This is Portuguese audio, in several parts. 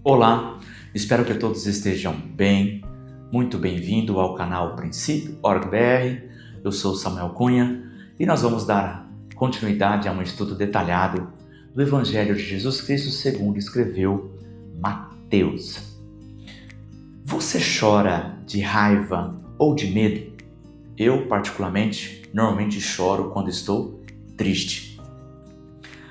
Olá, espero que todos estejam bem. Muito bem-vindo ao canal Princípio.org.br. Eu sou Samuel Cunha e nós vamos dar continuidade a um estudo detalhado do Evangelho de Jesus Cristo segundo escreveu Mateus. Você chora de raiva ou de medo? Eu, particularmente, normalmente choro quando estou triste.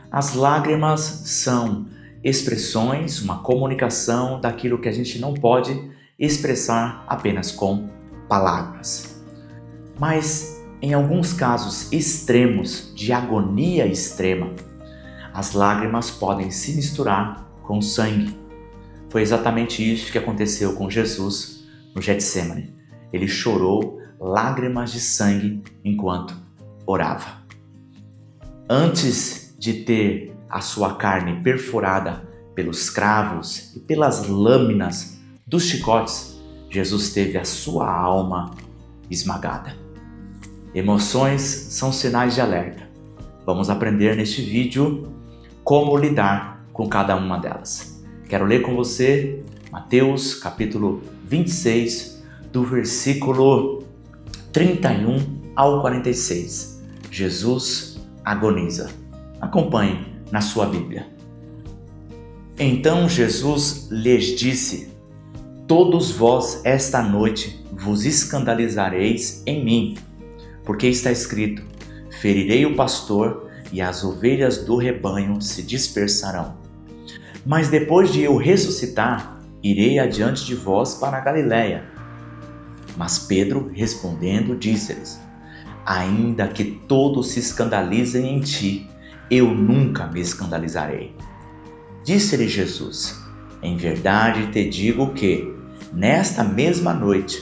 As lágrimas são expressões, uma comunicação daquilo que a gente não pode expressar apenas com palavras. Mas em alguns casos extremos, de agonia extrema, as lágrimas podem se misturar com sangue. Foi exatamente isso que aconteceu com Jesus no Getsemane. Ele chorou lágrimas de sangue enquanto orava. Antes de ter a sua carne perfurada pelos cravos e pelas lâminas dos chicotes, Jesus teve a sua alma esmagada. Emoções são sinais de alerta. Vamos aprender neste vídeo como lidar com cada uma delas. Quero ler com você Mateus capítulo 26, do versículo 31 ao 46. Jesus agoniza. Acompanhe na sua Bíblia. Então Jesus lhes disse: todos vós esta noite vos escandalizareis em mim, porque está escrito: ferirei o pastor e as ovelhas do rebanho se dispersarão. Mas depois de eu ressuscitar, irei adiante de vós para a Galiléia. Mas Pedro, respondendo, disse-lhes: ainda que todos se escandalizem em ti, eu nunca me escandalizarei. Disse-lhe Jesus: em verdade te digo que, nesta mesma noite,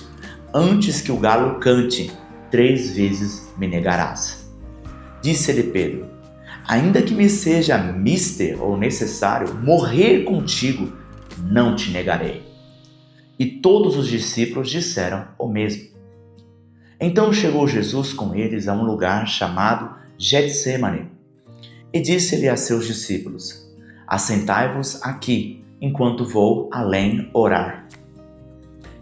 antes que o galo cante, 3 vezes me negarás. Disse-lhe Pedro: ainda que me seja mister ou necessário morrer contigo, não te negarei. E todos os discípulos disseram o mesmo. Então chegou Jesus com eles a um lugar chamado Getsemane, e disse-lhe a seus discípulos: assentai-vos aqui, enquanto vou além orar.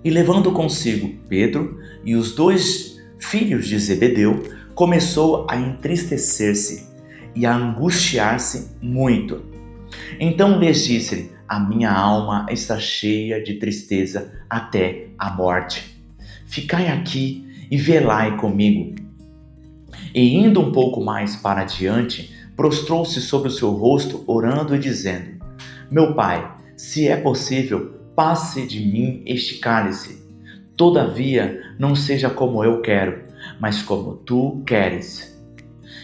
E levando consigo Pedro e os 2 filhos de Zebedeu, começou a entristecer-se e a angustiar-se muito. Então lhes disse: a minha alma está cheia de tristeza até a morte. Ficai aqui e velai comigo. E indo um pouco mais para adiante, prostrou-se sobre o seu rosto, orando e dizendo: meu Pai, se é possível, passe de mim este cálice. Todavia, não seja como eu quero, mas como tu queres.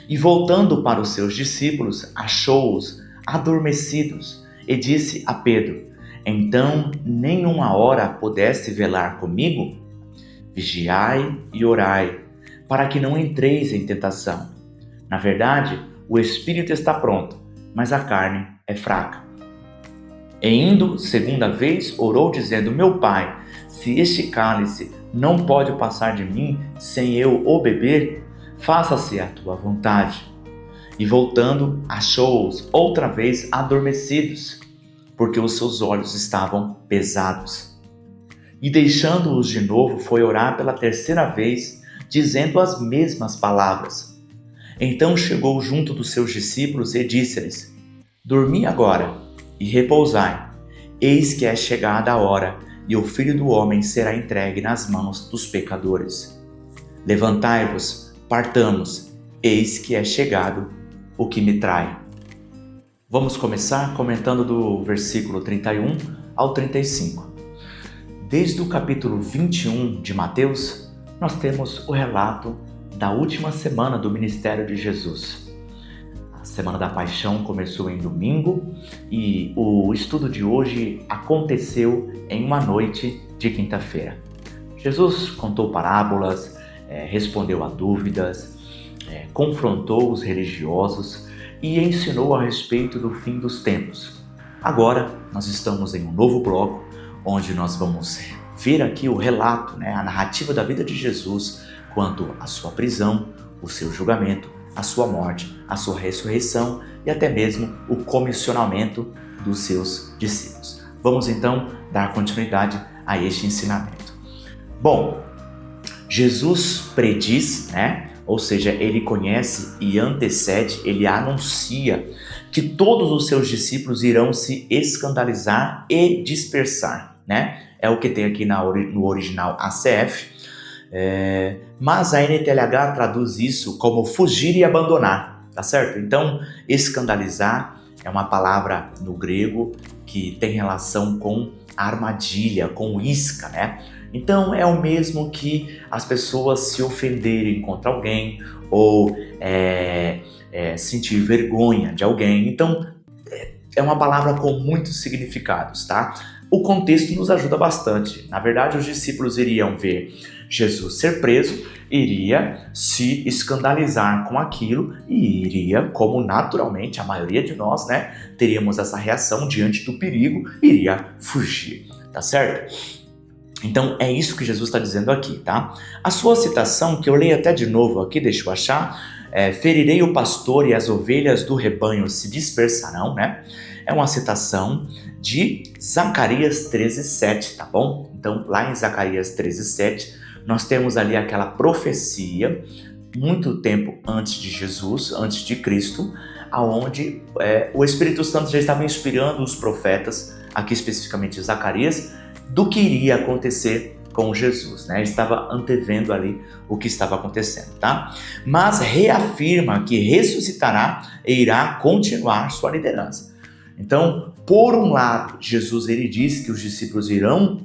E voltando para os seus discípulos, achou-os adormecidos e disse a Pedro: então, nem uma hora pudeste velar comigo? Vigiai e orai, para que não entreis em tentação. Na verdade, o espírito está pronto, mas a carne é fraca. E indo segunda vez, orou dizendo: meu Pai, se este cálice não pode passar de mim sem eu o beber, faça-se a tua vontade. E voltando, achou-os outra vez adormecidos, porque os seus olhos estavam pesados. E deixando-os de novo, foi orar pela 3ª vez, dizendo as mesmas palavras. Então chegou junto dos seus discípulos e disse-lhes: dormi agora e repousai. Eis que é chegada a hora, e o Filho do Homem será entregue nas mãos dos pecadores. Levantai-vos, partamos, eis que é chegado o que me trai. Vamos começar comentando do versículo 31 ao 35. Desde o capítulo 21 de Mateus, nós temos o relato da última semana do ministério de Jesus. A Semana da Paixão começou em domingo e o estudo de hoje aconteceu em uma noite de quinta-feira. Jesus contou parábolas, respondeu a dúvidas, confrontou os religiosos e ensinou a respeito do fim dos tempos. Agora nós estamos em um novo bloco, onde nós vamos ver aqui o relato, a narrativa da vida de Jesus quanto à sua prisão, o seu julgamento, a sua morte, a sua ressurreição e até mesmo o comissionamento dos seus discípulos. Vamos então dar continuidade a este ensinamento. Bom, Jesus prediz, né? Ou seja, ele conhece e antecede, ele anuncia que todos os seus discípulos irão se escandalizar e dispersar, né? É o que tem aqui no original ACF, mas a NTLH traduz isso como fugir e abandonar, tá certo? Então, escandalizar é uma palavra no grego que tem relação com armadilha, com isca, né? Então é o mesmo que as pessoas se ofenderem contra alguém ou sentir vergonha de alguém. Então é uma palavra com muitos significados, tá? O contexto nos ajuda bastante. Na verdade, os discípulos iriam ver Jesus ser preso, iria se escandalizar com aquilo e iria, como naturalmente a maioria de nós, né, teríamos essa reação diante do perigo, iria fugir, tá certo? Então é isso que Jesus está dizendo aqui, tá? A sua citação, que eu leio até de novo aqui, deixa eu achar, ferirei o pastor e as ovelhas do rebanho se dispersarão, né? É uma citação de Zacarias 13:7, tá bom? Então lá em Zacarias 13:7, nós temos ali aquela profecia, muito tempo antes de Jesus, antes de Cristo, aonde o Espírito Santo já estava inspirando os profetas, aqui especificamente Zacarias, do que iria acontecer com Jesus, né? Estava antevendo ali o que estava acontecendo, tá? Mas reafirma que ressuscitará e irá continuar sua liderança. Então, por um lado, Jesus ele diz que os discípulos irão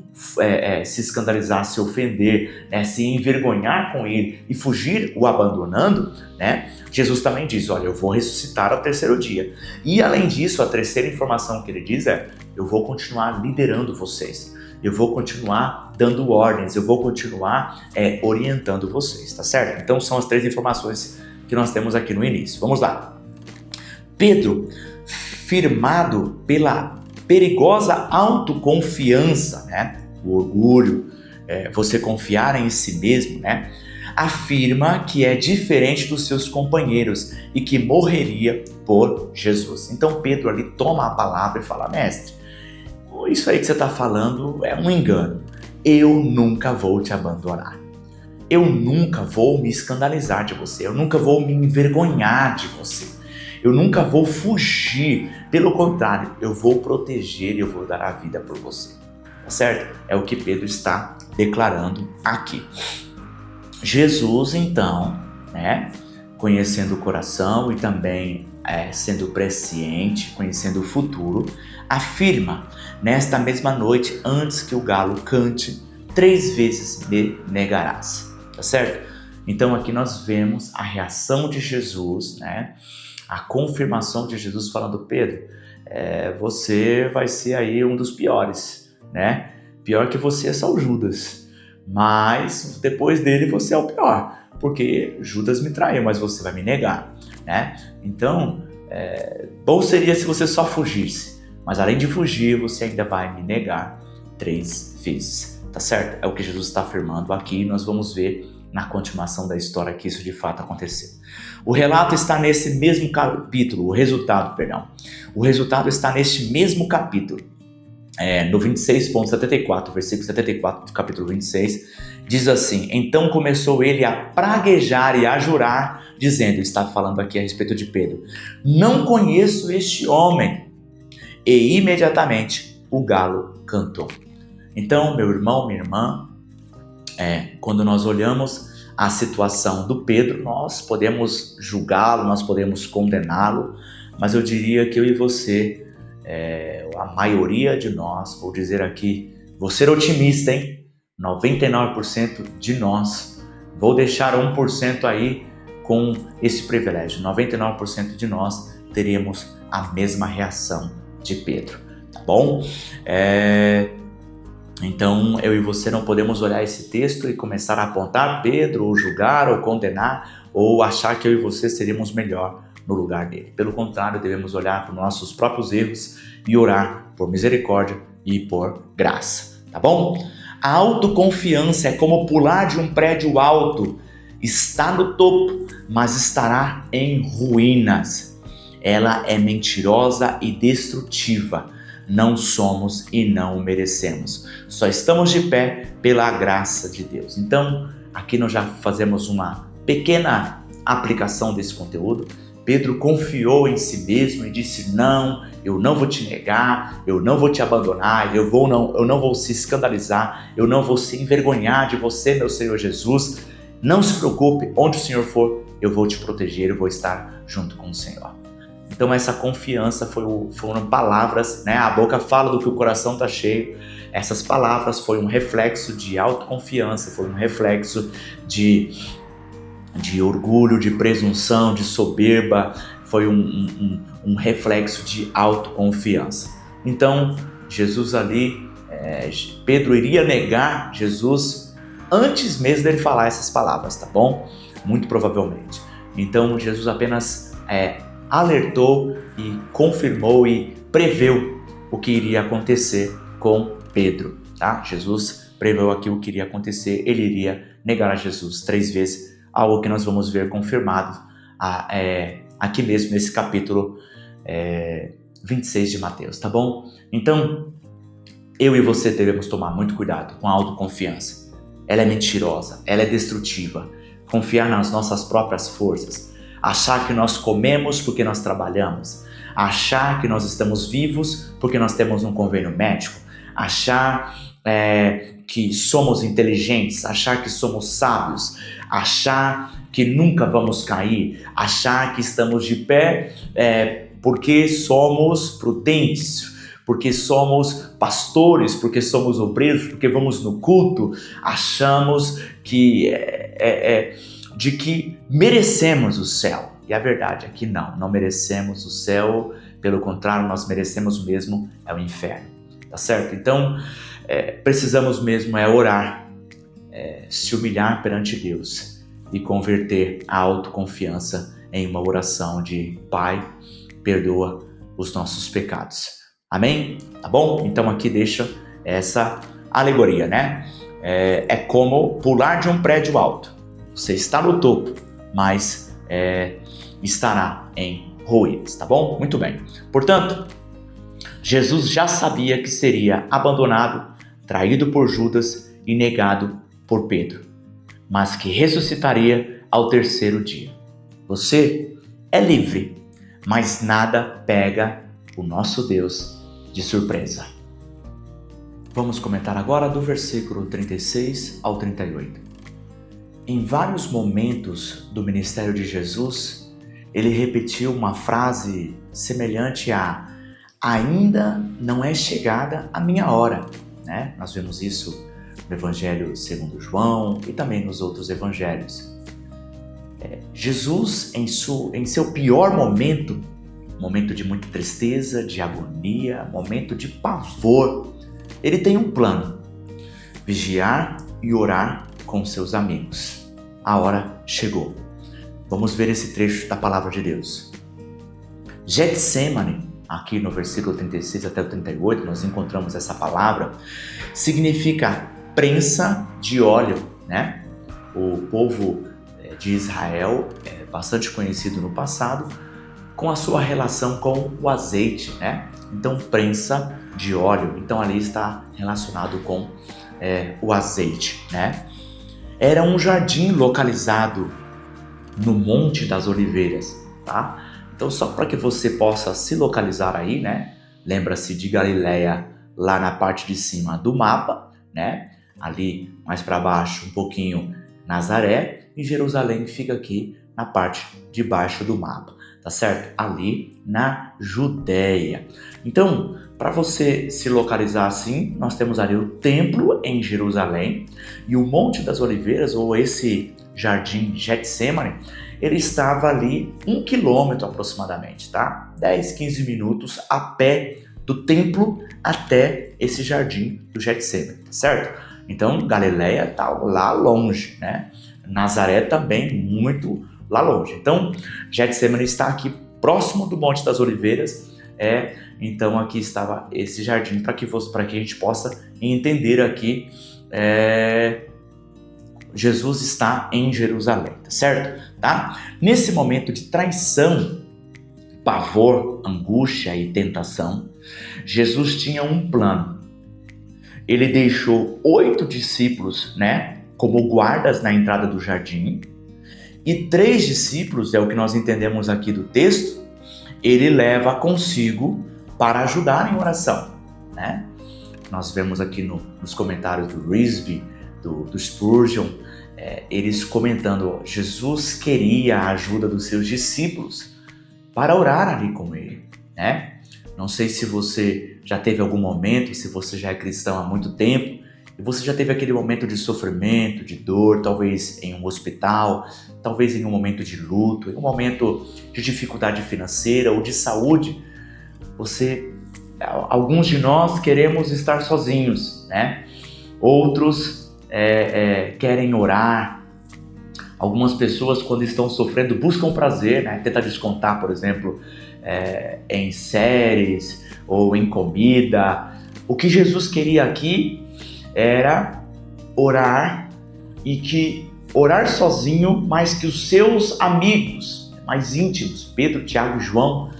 se escandalizar, se ofender, né, se envergonhar com ele e fugir o abandonando, né? Jesus também diz, olha, eu vou ressuscitar ao terceiro dia. E além disso, a terceira informação que ele diz eu vou continuar liderando vocês. Eu vou continuar dando ordens, eu vou continuar orientando vocês, tá certo? Então são as três informações que nós temos aqui no início. Vamos lá. Pedro, firmado pela perigosa autoconfiança, né? O orgulho, você confiar em si mesmo, né? Afirma que é diferente dos seus companheiros e que morreria por Jesus. Então Pedro ali toma a palavra e fala, mestre, isso aí que você está falando é um engano. Eu nunca vou te abandonar. Eu nunca vou me escandalizar de você. Eu nunca vou me envergonhar de você. Eu nunca vou fugir. Pelo contrário, eu vou proteger e eu vou dar a vida por você. Tá certo? É o que Pedro está declarando aqui. Jesus, então, né, conhecendo o coração e também sendo presciente, conhecendo o futuro, afirma, nesta mesma noite, antes que o galo cante, 3 vezes me negarás, tá certo? Então aqui nós vemos a reação de Jesus, né? A confirmação de Jesus falando, Pedro, você vai ser aí um dos piores, né? Pior que você é só o Judas, mas depois dele você é o pior, porque Judas me traiu, mas você vai me negar, né? Então, bom seria se você só fugisse, mas além de fugir, você ainda vai me negar 3 vezes, tá certo? É o que Jesus está afirmando aqui, nós vamos ver na continuação da história que isso de fato aconteceu. O relato está nesse mesmo capítulo, o resultado está neste mesmo capítulo, no 26.74, versículo 74 do capítulo 26, diz assim, então começou ele a praguejar e a jurar, dizendo, está falando aqui a respeito de Pedro, não conheço este homem. E imediatamente o galo cantou. Então, meu irmão, minha irmã, quando nós olhamos a situação do Pedro, nós podemos julgá-lo, nós podemos condená-lo, mas eu diria que eu e você, a maioria de nós, vou dizer aqui, vou ser otimista, hein? 99% de nós, vou deixar 1% aí com esse privilégio, 99% de nós teremos a mesma reação de Pedro, tá bom? Então eu e você não podemos olhar esse texto e começar a apontar Pedro, ou julgar, ou condenar, ou achar que eu e você seríamos melhor no lugar dele. Pelo contrário, devemos olhar para os nossos próprios erros e orar por misericórdia e por graça, tá bom? A autoconfiança é como pular de um prédio alto, está no topo, mas estará em ruínas. Ela é mentirosa e destrutiva. não somos e não merecemos. Só estamos de pé pela graça de Deus. Então, aqui nós já fazemos uma pequena aplicação desse conteúdo. Pedro confiou em si mesmo e disse: não, eu não vou te negar, eu não vou te abandonar, eu não vou se escandalizar, eu não vou se envergonhar de você, meu Senhor Jesus. Não se preocupe, onde o Senhor for, eu vou te proteger, eu vou estar junto com o Senhor. Então essa confiança foram palavras, né? A boca fala do que o coração está cheio. Essas palavras foram um reflexo de autoconfiança, foi um reflexo de orgulho, de presunção, de soberba, foi um reflexo de autoconfiança. Então, Jesus ali, Pedro iria negar Jesus antes mesmo dele falar essas palavras, tá bom? Muito provavelmente. Então, Jesus apenas alertou e confirmou e preveu o que iria acontecer com Pedro, tá? Jesus preveu aqui o que iria acontecer, ele iria negar a Jesus 3 vezes, algo que nós vamos ver confirmado aqui mesmo nesse capítulo 26 de Mateus, tá bom? Então, eu e você devemos tomar muito cuidado com a autoconfiança. Ela é mentirosa, ela é destrutiva. Confiar nas nossas próprias forças, achar que nós comemos porque nós trabalhamos, achar que nós estamos vivos porque nós temos um convênio médico, achar que somos inteligentes, achar que somos sábios, achar que nunca vamos cair, achar que estamos de pé porque somos prudentes, porque somos pastores, porque somos obreiros, porque vamos no culto, achamos que de que merecemos o céu. E a verdade é que não merecemos o céu, pelo contrário, nós merecemos mesmo o inferno, tá certo? Então, precisamos mesmo orar, se humilhar perante Deus e converter a autoconfiança em uma oração de Pai, perdoa os nossos pecados. Amém? Tá bom? Então aqui deixa essa alegoria, né? É como pular de um prédio alto. Você está no topo, mas estará em ruínas, tá bom? Muito bem. Portanto, Jesus já sabia que seria abandonado, traído por Judas e negado por Pedro, mas que ressuscitaria ao 3º dia. Você é livre, mas nada pega o nosso Deus de surpresa. Vamos comentar agora do versículo 36 ao 38. Em vários momentos do ministério de Jesus, ele repetiu uma frase semelhante a: ainda não é chegada a minha hora, né? Nós vemos isso no Evangelho segundo João e também nos outros evangelhos. Jesus, em seu pior momento de muita tristeza, de agonia, momento de pavor, ele tem um plano: vigiar e orar com seus amigos. A hora chegou. Vamos ver esse trecho da palavra de Deus. Getsemane, aqui no versículo 36 até o 38, nós encontramos essa palavra, significa prensa de óleo, né? O povo de Israel é bastante conhecido no passado com a sua relação com o azeite, né? Então, prensa de óleo, então ali está relacionado com o azeite, né? Era um jardim localizado no Monte das Oliveiras, tá? Então, só para que você possa se localizar aí, né? Lembra-se de Galileia lá na parte de cima do mapa, né? Ali mais para baixo um pouquinho Nazaré, e Jerusalém fica aqui na parte de baixo do mapa, tá certo? Ali na Judéia. Então, para você se localizar assim, nós temos ali o templo em Jerusalém e o Monte das Oliveiras, ou esse jardim Getsemane, ele estava ali 1 quilômetro aproximadamente, tá? 10, 15 minutos a pé do templo até esse jardim do Getsemane, tá certo? Então, Galileia está lá longe, né? Nazaré também muito lá longe. Então, Getsemane está aqui próximo do Monte das Oliveiras. Então, aqui estava esse jardim para que a gente possa entender aqui. Jesus está em Jerusalém, tá certo? Tá? Nesse momento de traição, pavor, angústia e tentação, Jesus tinha um plano. Ele deixou 8 discípulos, como guardas na entrada do jardim, e 3 discípulos, é o que nós entendemos aqui do texto, ele leva consigo para ajudar em oração, Nós vemos aqui nos comentários do Risby, do Spurgeon, eles comentando, Jesus queria a ajuda dos seus discípulos para orar ali com ele, Não sei se você já teve algum momento, se você já é cristão há muito tempo, e você já teve aquele momento de sofrimento, de dor, talvez em um hospital, talvez em um momento de luto, em um momento de dificuldade financeira ou de saúde. Alguns de nós queremos estar sozinhos, Outros querem orar. Algumas pessoas, quando estão sofrendo, buscam prazer, Tenta descontar, por exemplo, em séries ou em comida. O que Jesus queria aqui era orar, e que orar sozinho, mas que os seus amigos mais íntimos, Pedro, Tiago e João,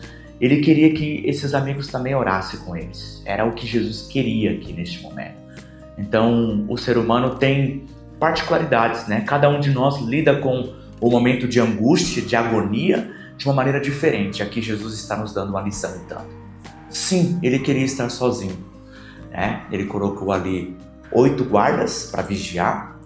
ele queria que esses amigos também orassem com eles. Era o que Jesus queria aqui neste momento. Então, o ser humano tem particularidades, Cada um de nós lida com o momento de angústia, de agonia, de uma maneira diferente. Aqui Jesus está nos dando uma lição, então. Sim, ele queria estar sozinho, Ele colocou ali 8 guardas para vigiar,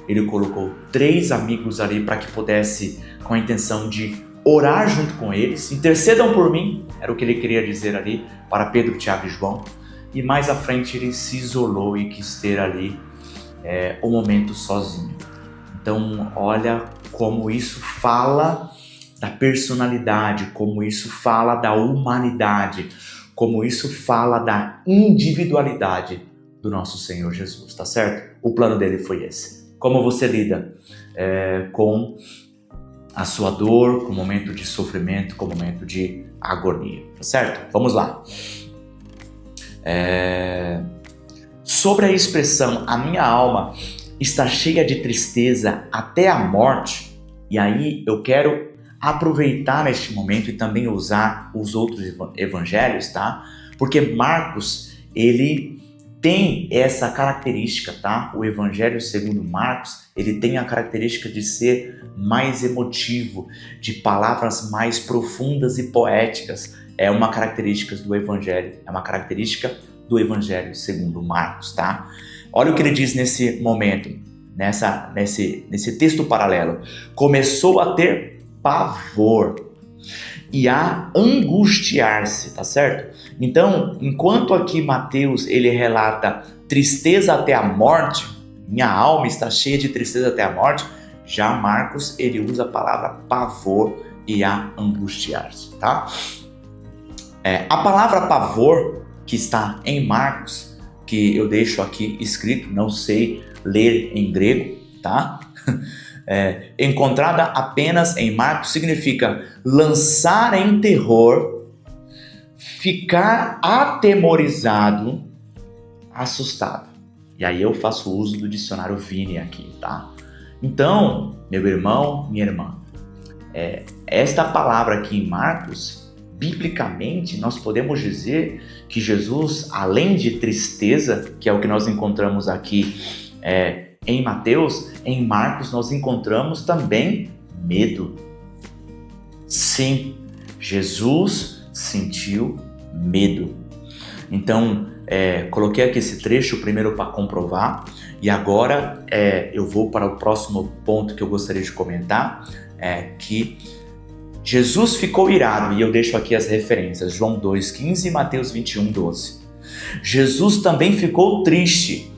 Ele colocou 3 amigos ali para que pudesse, com a intenção de orar junto com eles. Intercedam por mim, era o que ele queria dizer ali para Pedro, Tiago e João. E mais à frente ele se isolou e quis ter ali um momento sozinho. Então, olha como isso fala da personalidade, como isso fala da humanidade, como isso fala da individualidade do nosso Senhor Jesus, tá certo? O plano dele foi esse. Como você lida com a sua dor, com o momento de sofrimento, com o momento de agonia, tá certo? Vamos lá. Sobre a expressão, a minha alma está cheia de tristeza até a morte, e aí eu quero aproveitar neste momento e também usar os outros evangelhos, tá? Porque Marcos, ele tem essa característica, tá? O evangelho segundo Marcos, ele tem a característica de ser mais emotivo, de palavras mais profundas e poéticas. É uma característica do evangelho, segundo Marcos, tá? Olha o que ele diz nesse momento, nesse texto paralelo. Começou a ter pavor e a angustiar-se, tá certo? Então, enquanto aqui Mateus ele relata tristeza até a morte, minha alma está cheia de tristeza até a morte, já Marcos ele usa a palavra pavor e a angustiar-se, tá? A palavra pavor que está em Marcos, que eu deixo aqui escrito, não sei ler em grego, tá? Encontrada apenas em Marcos, significa lançar em terror, ficar atemorizado, assustado. E aí eu faço uso do dicionário Vini aqui, tá? Então, meu irmão, minha irmã, esta palavra aqui em Marcos, biblicamente, nós podemos dizer que Jesus, além de tristeza, que é o que nós encontramos aqui em Mateus, em Marcos nós encontramos também medo. Sim, Jesus sentiu medo. Então, coloquei aqui esse trecho primeiro para comprovar, e agora eu vou para o próximo ponto que eu gostaria de comentar, que Jesus ficou irado, e eu deixo aqui as referências, João 2,15 e Mateus 21,12. Jesus também ficou triste,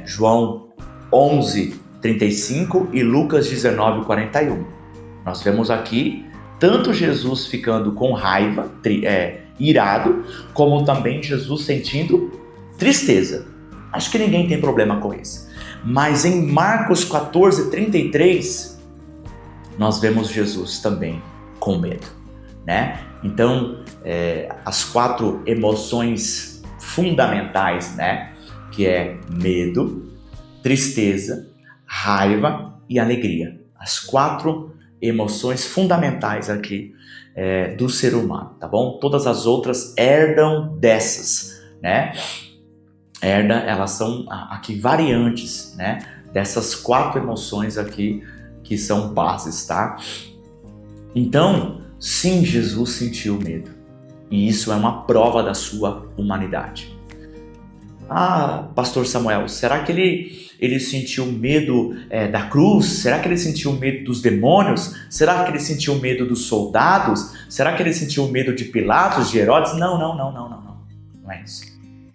João 11:35 e Lucas 19:41. Nós vemos aqui tanto Jesus ficando com raiva, irado, como também Jesus sentindo tristeza. Acho que ninguém tem problema com isso. Mas em Marcos 14:33, nós vemos Jesus também com medo, Então, as 4 emoções fundamentais, que é medo, tristeza, raiva e alegria. As 4 emoções fundamentais aqui do ser humano, tá bom? Todas as outras herdam dessas, né? Elas são aqui variantes, né? Dessas 4 emoções aqui que são bases, tá? Então, sim, Jesus sentiu medo. E isso é uma prova da sua humanidade. Ah, pastor Samuel, será que ele sentiu medo da cruz? Será que ele sentiu medo dos demônios? Será que ele sentiu medo dos soldados? Será que ele sentiu medo de Pilatos, de Herodes? Não. Não é isso.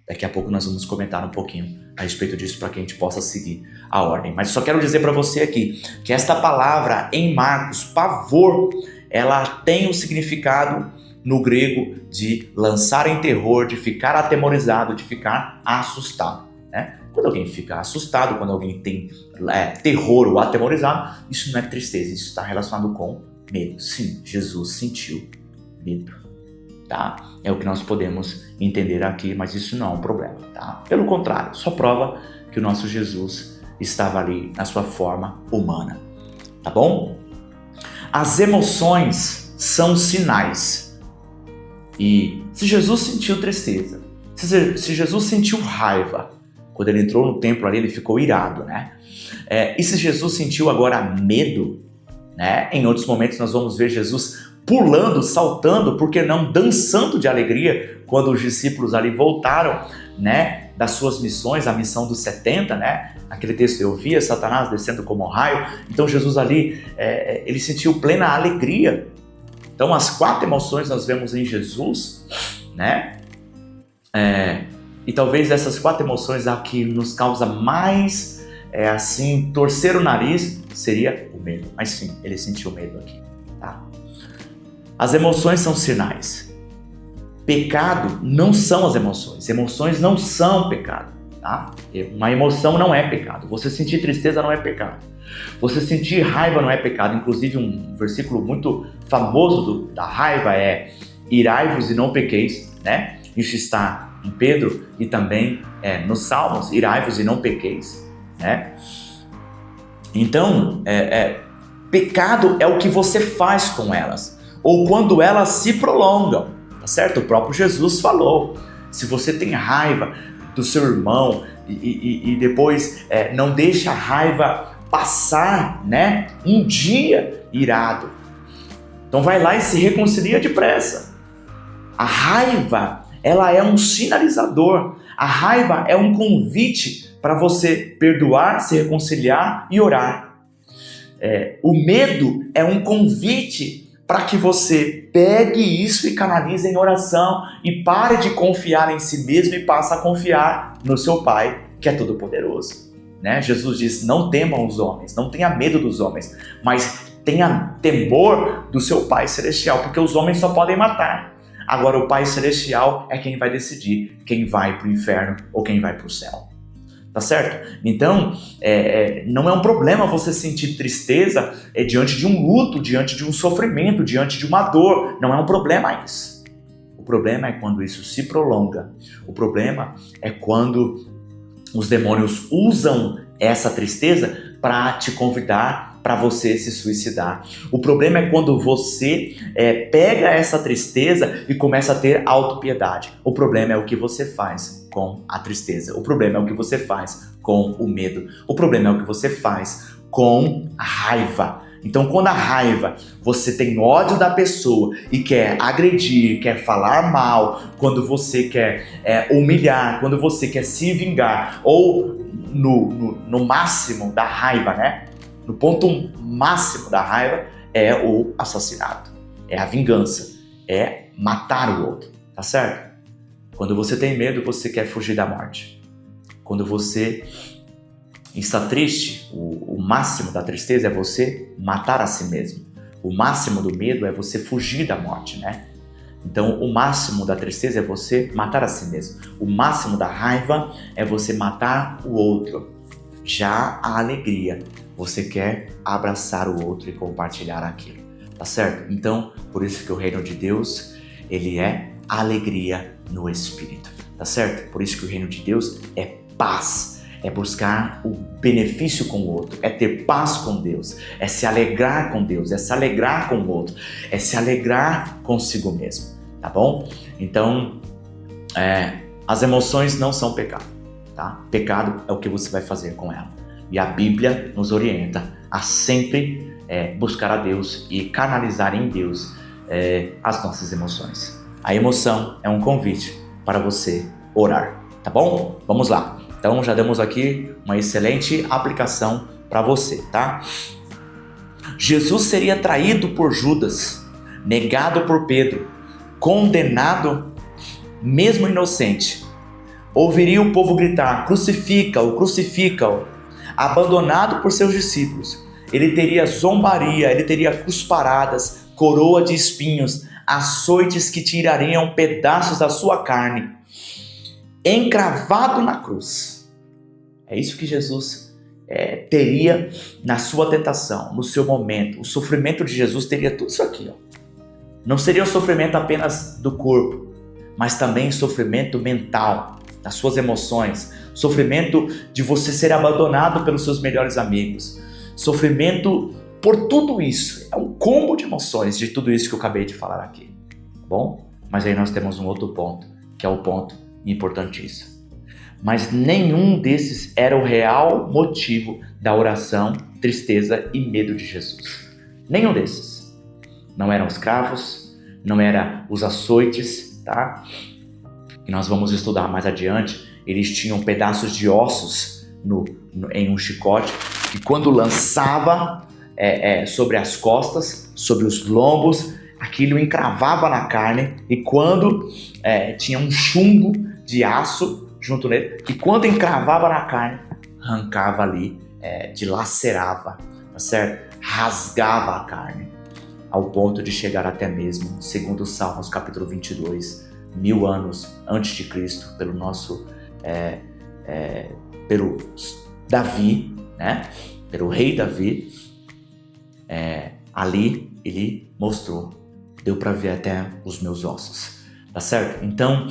Daqui a pouco nós vamos comentar um pouquinho a respeito disso para que a gente possa seguir a ordem. Mas só quero dizer para você aqui que esta palavra em Marcos, pavor, ela tem o significado no grego de lançar em terror, de ficar atemorizado, de ficar assustado, né? Quando alguém fica assustado, quando alguém tem terror ou atemorizado, isso não é tristeza, isso está relacionado com medo. Sim, Jesus sentiu medo, tá? É o que nós podemos entender aqui, mas isso não é um problema, tá? Pelo contrário, só prova que o nosso Jesus estava ali na sua forma humana, tá bom? As emoções são sinais. E se Jesus sentiu tristeza, se Jesus sentiu raiva, quando ele entrou no templo ali, ele ficou irado, né? E se Jesus sentiu agora medo, né? Em outros momentos nós vamos ver Jesus pulando, saltando, por que não dançando de alegria, quando os discípulos ali voltaram, né, das suas missões, a missão dos 70, né? Aquele texto, eu via Satanás descendo como um raio. Então Jesus ali, ele sentiu plena alegria. Então as 4 emoções nós vemos em Jesus, né? E talvez essas 4 emoções aqui nos causa mais, assim, torcer o nariz, seria o medo. Mas sim, ele sentiu medo aqui, tá? As emoções são sinais. Pecado não são as emoções. Emoções não são pecado, tá? Uma emoção não é pecado. Você sentir tristeza não é pecado. Você sentir raiva não é pecado. Inclusive, um versículo muito famoso da raiva é: irai-vos e não pequeis, né? Isso está em Pedro e também nos Salmos: irai-vos e não pequeis, né? Então, pecado é o que você faz com elas, ou quando elas se prolongam, tá certo? O próprio Jesus falou: se você tem raiva do seu irmão e depois não deixa a raiva passar, né, um dia irado, então vai lá e se reconcilia depressa. A raiva, ela é um sinalizador. A raiva é um convite para você perdoar, se reconciliar e orar. O medo é um convite para que você pegue isso e canalize em oração e pare de confiar em si mesmo e passe a confiar no seu Pai, que é todo-poderoso, né? Jesus diz: não temam os homens, não tenha medo dos homens, mas tenha temor do seu Pai Celestial, porque os homens só podem matar. Agora o Pai Celestial é quem vai decidir quem vai para o inferno ou quem vai para o céu. Tá certo? Então, não é um problema você sentir tristeza diante de um luto, diante de um sofrimento, diante de uma dor. Não é um problema isso. O problema é quando isso se prolonga. O problema é quando os demônios usam essa tristeza para te convidar para você se suicidar. O problema é quando você pega essa tristeza e começa a ter autopiedade. O problema é o que você faz com a tristeza. O problema é o que você faz com o medo. O problema é o que você faz com a raiva. Então, quando a raiva, você tem ódio da pessoa e quer agredir, quer falar mal, quando você quer humilhar, quando você quer se vingar, ou no máximo da raiva, né? No ponto máximo da raiva é o assassinato, é a vingança, é matar o outro, tá certo? Quando você tem medo, você quer fugir da morte. Quando você está triste, o máximo da tristeza é você matar a si mesmo. O máximo do medo é você fugir da morte, né? Então, o máximo da tristeza é você matar a si mesmo. O máximo da raiva é você matar o outro. Já a alegria, você quer abraçar o outro e compartilhar aquilo, tá certo? Então, por isso que o reino de Deus, ele é alegria no Espírito, tá certo? Por isso que o reino de Deus é paz, é buscar o benefício com o outro, é ter paz com Deus, é se alegrar com Deus, é se alegrar com o outro, é se alegrar consigo mesmo, tá bom? Então, as emoções não são pecado, tá? Pecado é o que você vai fazer com ela. E a Bíblia nos orienta a sempre buscar a Deus e canalizar em Deus as nossas emoções. A emoção é um convite para você orar, tá bom? Vamos lá. Então já demos aqui uma excelente aplicação para você, tá? Jesus seria traído por Judas, negado por Pedro, condenado mesmo inocente. Ouviria o povo gritar: crucifica-o, crucifica-o. Abandonado por seus discípulos, ele teria zombaria, ele teria cusparadas, coroa de espinhos, açoites que tirariam pedaços da sua carne, encravado na cruz. É isso que Jesus teria na sua tentação, no seu momento. O sofrimento de Jesus teria tudo isso aqui, ó. Não seria o sofrimento apenas do corpo, mas também sofrimento mental, das suas emoções, sofrimento de você ser abandonado pelos seus melhores amigos, sofrimento por tudo isso. É um combo de emoções de tudo isso que eu acabei de falar aqui, tá bom? Mas aí nós temos um outro ponto, que é o ponto importantíssimo. Mas nenhum desses era o real motivo da oração, tristeza e medo de Jesus. Nenhum desses. Não eram os cravos, não eram os açoites, tá? E nós vamos estudar mais adiante. Eles tinham pedaços de ossos em um chicote, que quando lançava sobre as costas, sobre os lombos, aquilo encravava na carne, e quando tinha um chumbo de aço junto nele, que quando encravava na carne, arrancava ali, dilacerava, tá certo? Rasgava a carne, ao ponto de chegar até mesmo, segundo os Salmos capítulo 22, 1000 anos antes de Cristo, pelo nosso pelo Davi, né? Pelo rei Davi, ali ele mostrou, deu para ver até os meus ossos, tá certo? Então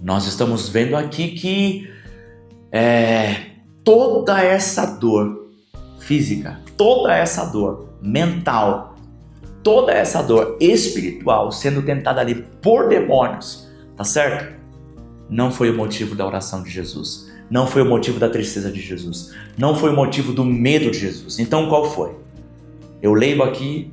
nós estamos vendo aqui que toda essa dor física, toda essa dor mental, toda essa dor espiritual sendo tentada ali por demônios, tá certo? Não foi o motivo da oração de Jesus, não foi o motivo da tristeza de Jesus, não foi o motivo do medo de Jesus. Então qual foi? Eu leio aqui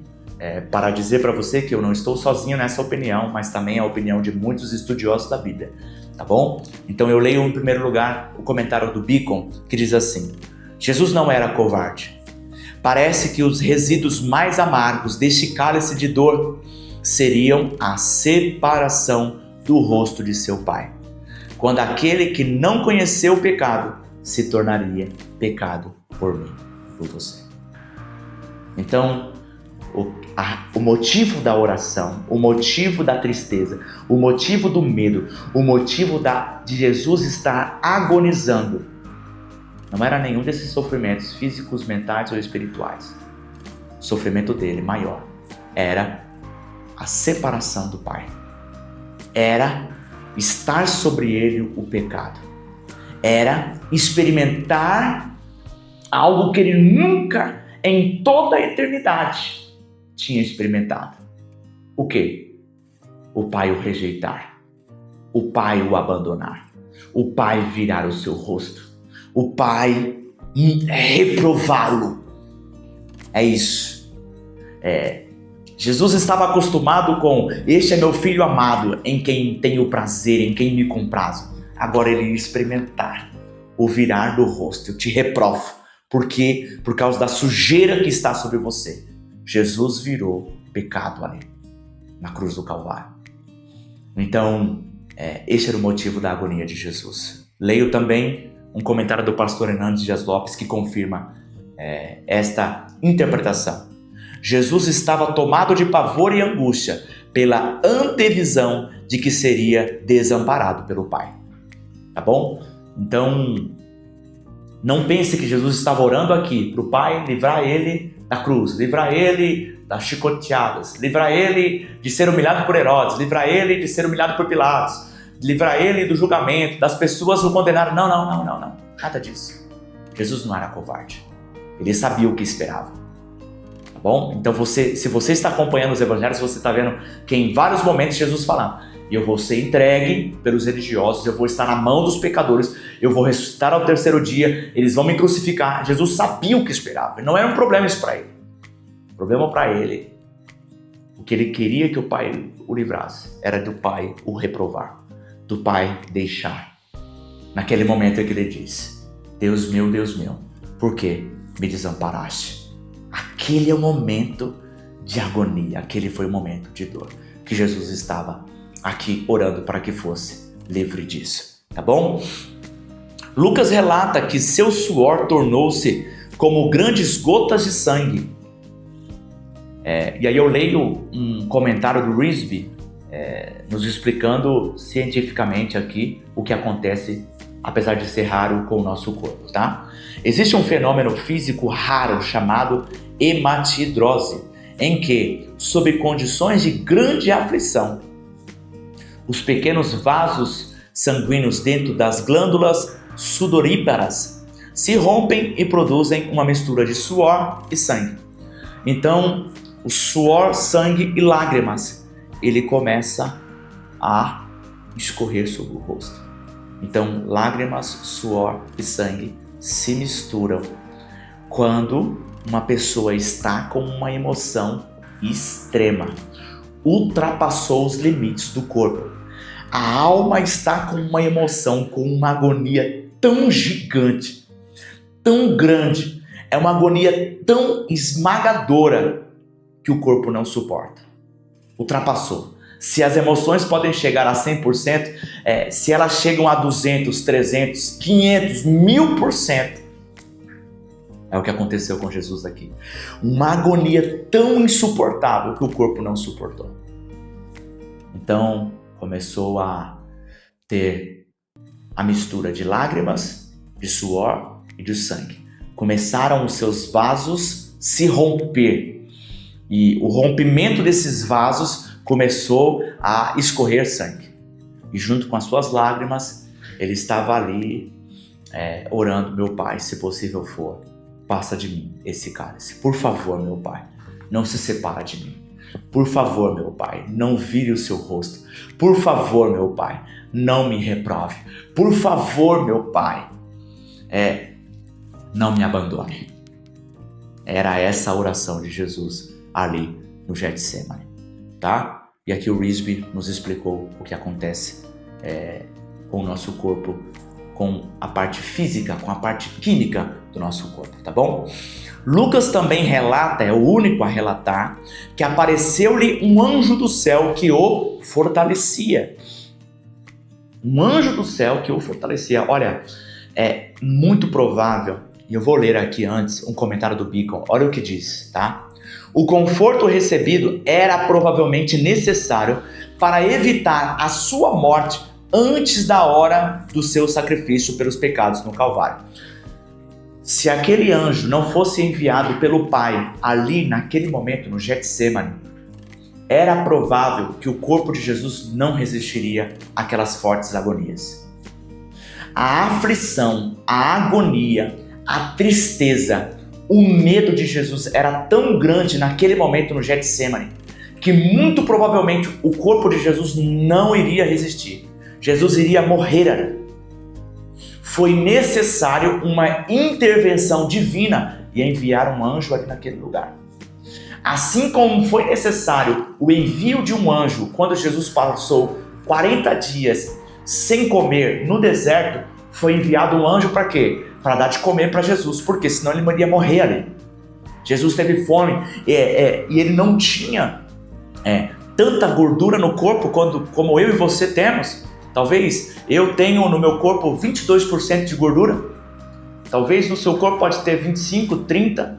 para dizer para você que eu não estou sozinho nessa opinião, mas também é a opinião de muitos estudiosos da Bíblia, tá bom? Então eu leio em primeiro lugar o comentário do Beacon, que diz assim: Jesus não era covarde. Parece que os resíduos mais amargos deste cálice de dor seriam a separação do rosto de seu Pai, quando aquele que não conheceu o pecado se tornaria pecado por mim, por você. Então, o motivo da oração, o motivo da tristeza, o motivo do medo, o motivo de Jesus estar agonizando, não era nenhum desses sofrimentos físicos, mentais ou espirituais. O sofrimento dele maior era a separação do Pai. Era estar sobre ele o pecado. Era experimentar algo que ele nunca, em toda a eternidade, tinha experimentado. O quê? O Pai o rejeitar, o Pai o abandonar, o Pai virar o seu rosto, o Pai reprová-lo. É isso. Jesus estava acostumado com: este é meu filho amado, em quem tenho prazer, em quem me comprazo. Agora ele ia experimentar o virar do rosto. Eu te reprovo. Por quê? Por causa da sujeira que está sobre você. Jesus virou pecado ali, na cruz do Calvário. Então, esse era o motivo da agonia de Jesus. Leio também um comentário do pastor Hernandes Dias Lopes que confirma esta interpretação. Jesus estava tomado de pavor e angústia pela antevisão de que seria desamparado pelo Pai. Tá bom? Então, não pense que Jesus estava orando aqui para o Pai livrar ele da cruz, livrar ele das chicoteadas, livrar ele de ser humilhado por Herodes, livrar ele de ser humilhado por Pilatos, livrar ele do julgamento, das pessoas o condenarem. Não. Nada disso. Jesus não era covarde. Ele sabia o que esperava. Tá bom? Então se você está acompanhando os evangelhos, você está vendo que em vários momentos Jesus falando: e eu vou ser entregue pelos religiosos, eu vou estar na mão dos pecadores, eu vou ressuscitar ao terceiro dia, eles vão me crucificar. Jesus sabia o que esperava. Não era um problema isso para ele. O problema para ele, o que ele queria que o Pai o livrasse, era do Pai o reprovar, do Pai deixar. Naquele momento é que ele disse: Deus meu, por que me desamparaste? Aquele é o momento de agonia, aquele foi o momento de dor, que Jesus estava aqui orando para que fosse livre disso, tá bom? Lucas relata que seu suor tornou-se como grandes gotas de sangue. E aí eu leio um comentário do Risby, nos explicando cientificamente aqui o que acontece, apesar de ser raro com o nosso corpo, tá? Existe um fenômeno físico raro chamado hematidrose, em que, sob condições de grande aflição, os pequenos vasos sanguíneos dentro das glândulas sudoríparas se rompem e produzem uma mistura de suor e sangue. Então, o suor, sangue e lágrimas, ele começa a escorrer sobre o rosto. Então, lágrimas, suor e sangue se misturam quando uma pessoa está com uma emoção extrema, ultrapassou os limites do corpo. A alma está com uma emoção, com uma agonia tão gigante, tão grande, é uma agonia tão esmagadora que o corpo não suporta. Ultrapassou. Se as emoções podem chegar a 100%, se elas chegam a 200, 300, 500, 1000%, é o que aconteceu com Jesus aqui. Uma agonia tão insuportável que o corpo não suportou. Então, começou a ter a mistura de lágrimas, de suor e de sangue. Começaram os seus vasos se romper. E o rompimento desses vasos começou a escorrer sangue. E junto com as suas lágrimas, ele estava ali orando: meu Pai, se possível for, passa de mim esse cálice. Por favor, meu Pai, não se separa de mim. Por favor, meu Pai, não vire o seu rosto. Por favor, meu Pai, não me reprove. Por favor, meu Pai, não me abandone. Era essa a oração de Jesus ali no Getsemane, tá? E aqui o Risby nos explicou o que acontece com o nosso corpo, com a parte física, com a parte química do nosso corpo, tá bom? Lucas também relata, é o único a relatar, que apareceu-lhe um anjo do céu que o fortalecia. Um anjo do céu que o fortalecia. Olha, é muito provável, e eu vou ler aqui antes um comentário do Beacon, olha o que diz, tá? O conforto recebido era provavelmente necessário para evitar a sua morte antes da hora do seu sacrifício pelos pecados no Calvário. Se aquele anjo não fosse enviado pelo Pai ali naquele momento no Getsemane, era provável que o corpo de Jesus não resistiria àquelas fortes agonias. A aflição, a agonia, a tristeza, o medo de Jesus era tão grande naquele momento no Getsemane que muito provavelmente o corpo de Jesus não iria resistir. Jesus iria morrer. Foi necessário uma intervenção divina e enviar um anjo ali naquele lugar. Assim como foi necessário o envio de um anjo quando Jesus passou 40 dias sem comer no deserto, foi enviado um anjo para quê? Para dar de comer para Jesus, porque senão ele iria morrer ali. Jesus teve fome e ele não tinha tanta gordura no corpo como eu e você temos. Talvez eu tenho no meu corpo 22% de gordura. Talvez no seu corpo pode ter 25%, 30%.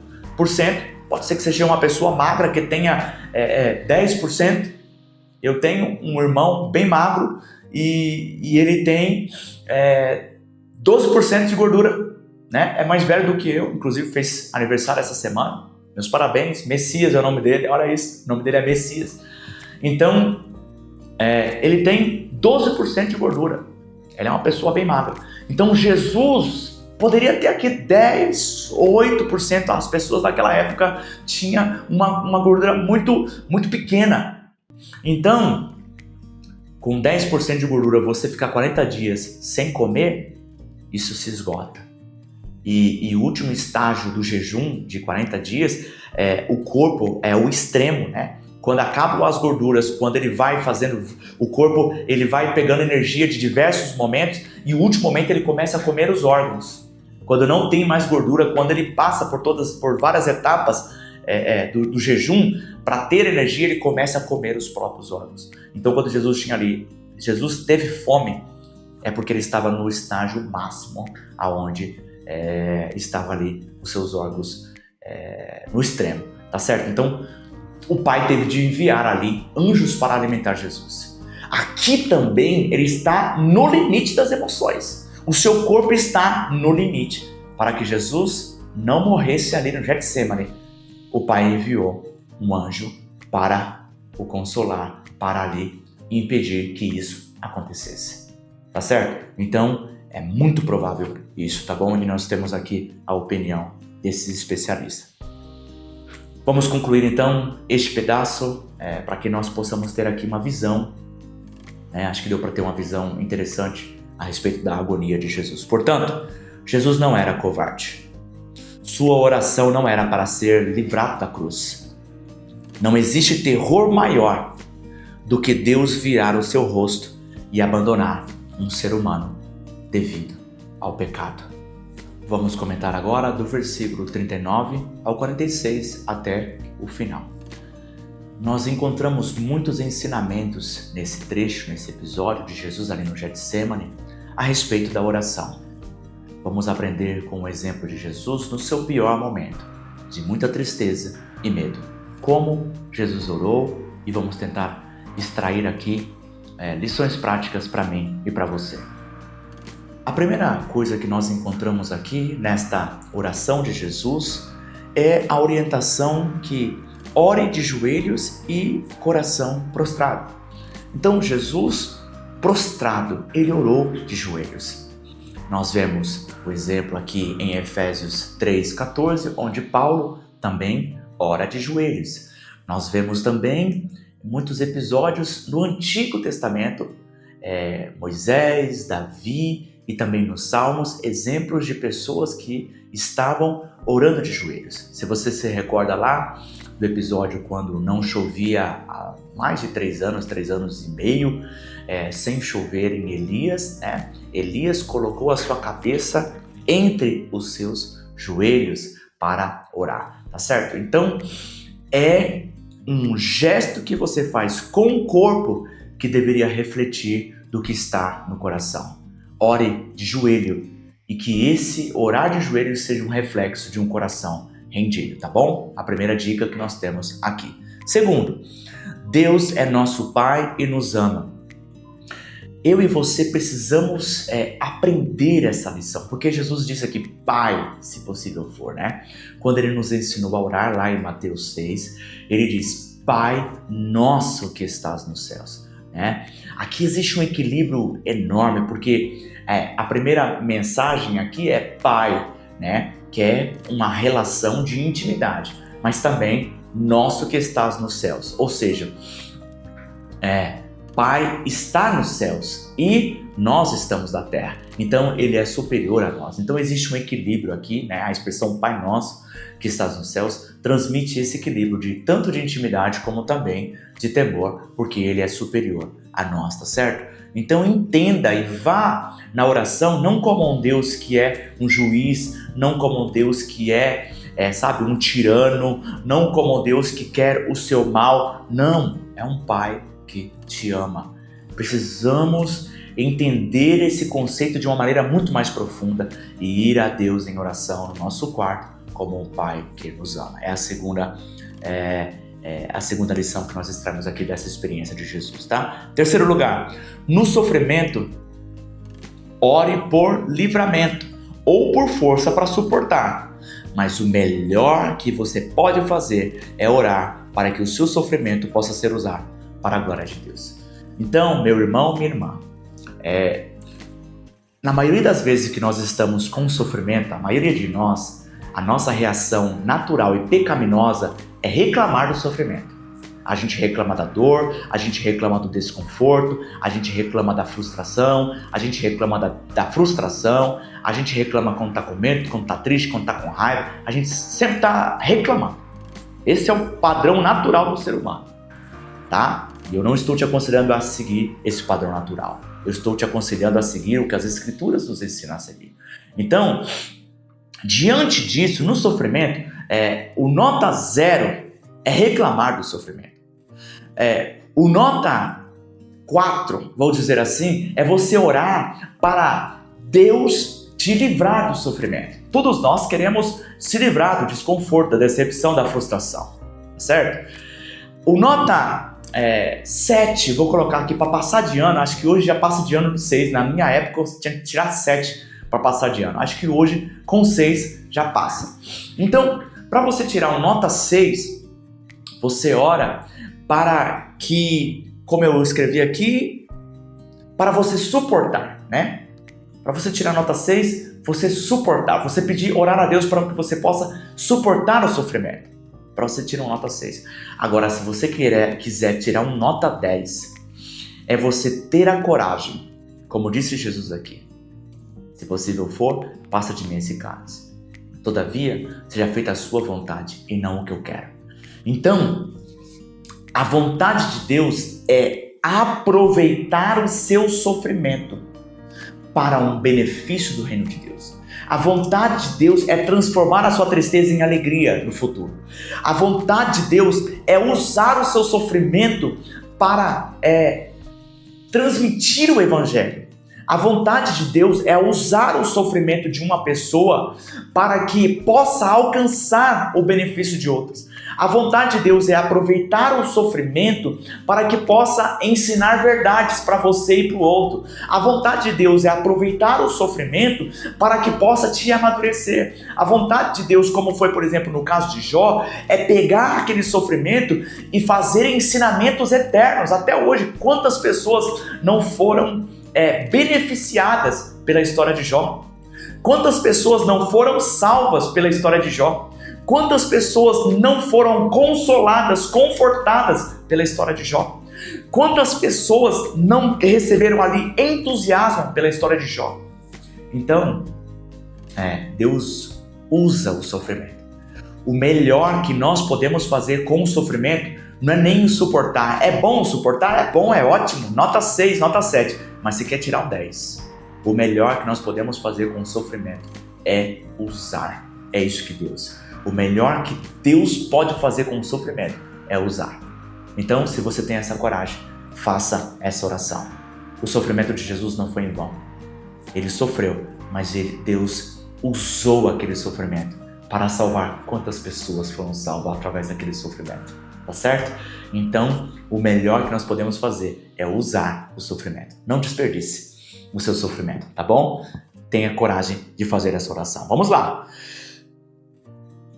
Pode ser que seja uma pessoa magra que tenha 10%. Eu tenho um irmão bem magro e ele tem 12% de gordura, né? É mais velho do que eu, inclusive fez aniversário essa semana. Meus parabéns, Messias é o nome dele, olha isso, o nome dele é Messias. Então, ele tem 12% de gordura, ele é uma pessoa bem magra. Então Jesus Poderia ter aqui 10 ou 8%. As pessoas daquela época tinham uma gordura muito, muito pequena. Então, com 10% de gordura, você ficar 40 dias sem comer, isso se esgota. E o último estágio do jejum de 40 dias, o corpo é o extremo, né? Quando acabam as gorduras, quando ele vai fazendo, o corpo ele vai pegando energia de diversos momentos e o último momento ele começa a comer os órgãos. Quando não tem mais gordura, quando ele passa por várias etapas do jejum, para ter energia ele começa a comer os próprios órgãos. Então quando Jesus teve fome, é porque ele estava no estágio máximo, aonde estava ali os seus órgãos no extremo, tá certo? Então o Pai teve de enviar ali anjos para alimentar Jesus. Aqui também ele está no limite das emoções. O seu corpo está no limite. Para que Jesus não morresse ali no Getsemane, o Pai enviou um anjo para o consolar, para ali impedir que isso acontecesse. Tá certo? Então, é muito provável isso, tá bom? E nós temos aqui a opinião desses especialistas. Vamos concluir então este pedaço para que nós possamos ter aqui uma visão. Acho que deu para ter uma visão interessante a respeito da agonia de Jesus. Portanto, Jesus não era covarde. Sua oração não era para ser livrado da cruz. Não existe terror maior do que Deus virar o seu rosto e abandonar um ser humano devido ao pecado. Vamos comentar agora do versículo 39 ao 46 até o final. Nós encontramos muitos ensinamentos nesse trecho, nesse episódio de Jesus ali no Getsemane, a respeito da oração. Vamos aprender com o exemplo de Jesus no seu pior momento, de muita tristeza e medo. Como Jesus orou e vamos tentar extrair aqui lições práticas para mim e para você. A primeira coisa que nós encontramos aqui nesta oração de Jesus é a orientação que ore de joelhos e coração prostrado. Então Jesus, prostrado, ele orou de joelhos. Nós vemos o exemplo aqui em Efésios 3,14, onde Paulo também ora de joelhos. Nós vemos também muitos episódios no Antigo Testamento, Moisés, Davi e também nos Salmos, exemplos de pessoas que estavam orando de joelhos. Se você se recorda lá do episódio quando não chovia há mais de 3 anos e meio, sem chover em Elias, né? Elias colocou a sua cabeça entre os seus joelhos para orar, tá certo? Então, é um gesto que você faz com o corpo que deveria refletir do que está no coração. Ore de joelho e que esse orar de joelho seja um reflexo de um coração rendido, tá bom? A primeira dica que nós temos aqui. Segundo, Deus é nosso Pai e nos ama. Eu e você precisamos aprender essa lição, porque Jesus disse aqui, Pai, se possível for, né? Quando ele nos ensinou a orar lá em Mateus 6, ele diz, Pai nosso que estás nos céus. Aqui existe um equilíbrio enorme, porque a primeira mensagem aqui é Pai, né? Que é uma relação de intimidade, mas também nosso que estás nos céus, ou seja, Pai está nos céus e nós estamos na terra, então ele é superior a nós. Então existe um equilíbrio aqui, né? A expressão Pai nosso que estás nos céus transmite esse equilíbrio tanto de intimidade como também de temor, porque ele é superior a nós, tá certo? Então entenda e vá na oração não como um Deus que é um juiz, não como um Deus que é um tirano, não como um Deus que quer o seu mal. Não, é um Pai que te ama. Precisamos entender esse conceito de uma maneira muito mais profunda e ir a Deus em oração no nosso quarto como um Pai que nos ama. É a segunda lição que nós extraímos aqui dessa experiência de Jesus, tá? Terceiro lugar, no sofrimento, ore por livramento ou por força para suportar. Mas o melhor que você pode fazer é orar para que o seu sofrimento possa ser usado para a glória de Deus. Então, meu irmão, minha irmã, na maioria das vezes que nós estamos com sofrimento, a maioria de nós, a nossa reação natural e pecaminosa é reclamar do sofrimento. A gente reclama da dor, a gente reclama do desconforto, a gente reclama da frustração, a gente reclama da frustração, a gente reclama quando tá com medo, quando tá triste, quando tá com raiva, a gente sempre tá reclamando. Esse é o padrão natural do ser humano, tá? E eu não estou te aconselhando a seguir esse padrão natural. Eu estou te aconselhando a seguir o que as Escrituras nos ensinam a seguir. Então, diante disso, no sofrimento, o nota 0 é reclamar do sofrimento. O nota 4, vou dizer assim, é você orar para Deus te livrar do sofrimento. Todos nós queremos se livrar do desconforto, da decepção, da frustração, certo? O nota 7, vou colocar aqui para passar de ano, acho que hoje já passa de ano de 6, na minha época eu tinha que tirar 7 para passar de ano, acho que hoje com 6 já passa. Então, para você tirar um nota 6, você ora para que, como eu escrevi aqui, para você suportar, né? Para você tirar nota 6, você suportar, você pedir, orar a Deus para que você possa suportar o sofrimento. Para você tirar uma nota 6. Agora, se você quiser tirar um nota 10, é você ter a coragem, como disse Jesus aqui. Se possível for, passa de mim esse cálice. Todavia, seja feita a sua vontade e não o que eu quero. Então, a vontade de Deus é aproveitar o seu sofrimento para um benefício do reino de Deus. A vontade de Deus é transformar a sua tristeza em alegria no futuro. A vontade de Deus é usar o seu sofrimento para transmitir o evangelho. A vontade de Deus é usar o sofrimento de uma pessoa para que possa alcançar o benefício de outras. A vontade de Deus é aproveitar o sofrimento para que possa ensinar verdades para você e para o outro. A vontade de Deus é aproveitar o sofrimento para que possa te amadurecer. A vontade de Deus, como foi, por exemplo, no caso de Jó, é pegar aquele sofrimento e fazer ensinamentos eternos. Até hoje, quantas pessoas não foram beneficiadas pela história de Jó? Quantas pessoas não foram salvas pela história de Jó? Quantas pessoas não foram consoladas, confortadas pela história de Jó? Quantas pessoas não receberam ali entusiasmo pela história de Jó? Então, Deus usa o sofrimento. O melhor que nós podemos fazer com o sofrimento não é nem suportar. É bom suportar? É bom, é ótimo. Nota 6, nota 7. Mas se quer tirar um 10, o melhor que nós podemos fazer com o sofrimento é usar. É isso que Deus. O melhor que Deus pode fazer com o sofrimento é usar. Então, se você tem essa coragem, faça essa oração. O sofrimento de Jesus não foi em vão. Ele sofreu, mas Deus usou aquele sofrimento para salvar quantas pessoas foram salvas através daquele sofrimento. Tá certo? Então, o melhor que nós podemos fazer é usar o sofrimento. Não desperdice o seu sofrimento, tá bom? Tenha coragem de fazer essa oração. Vamos lá!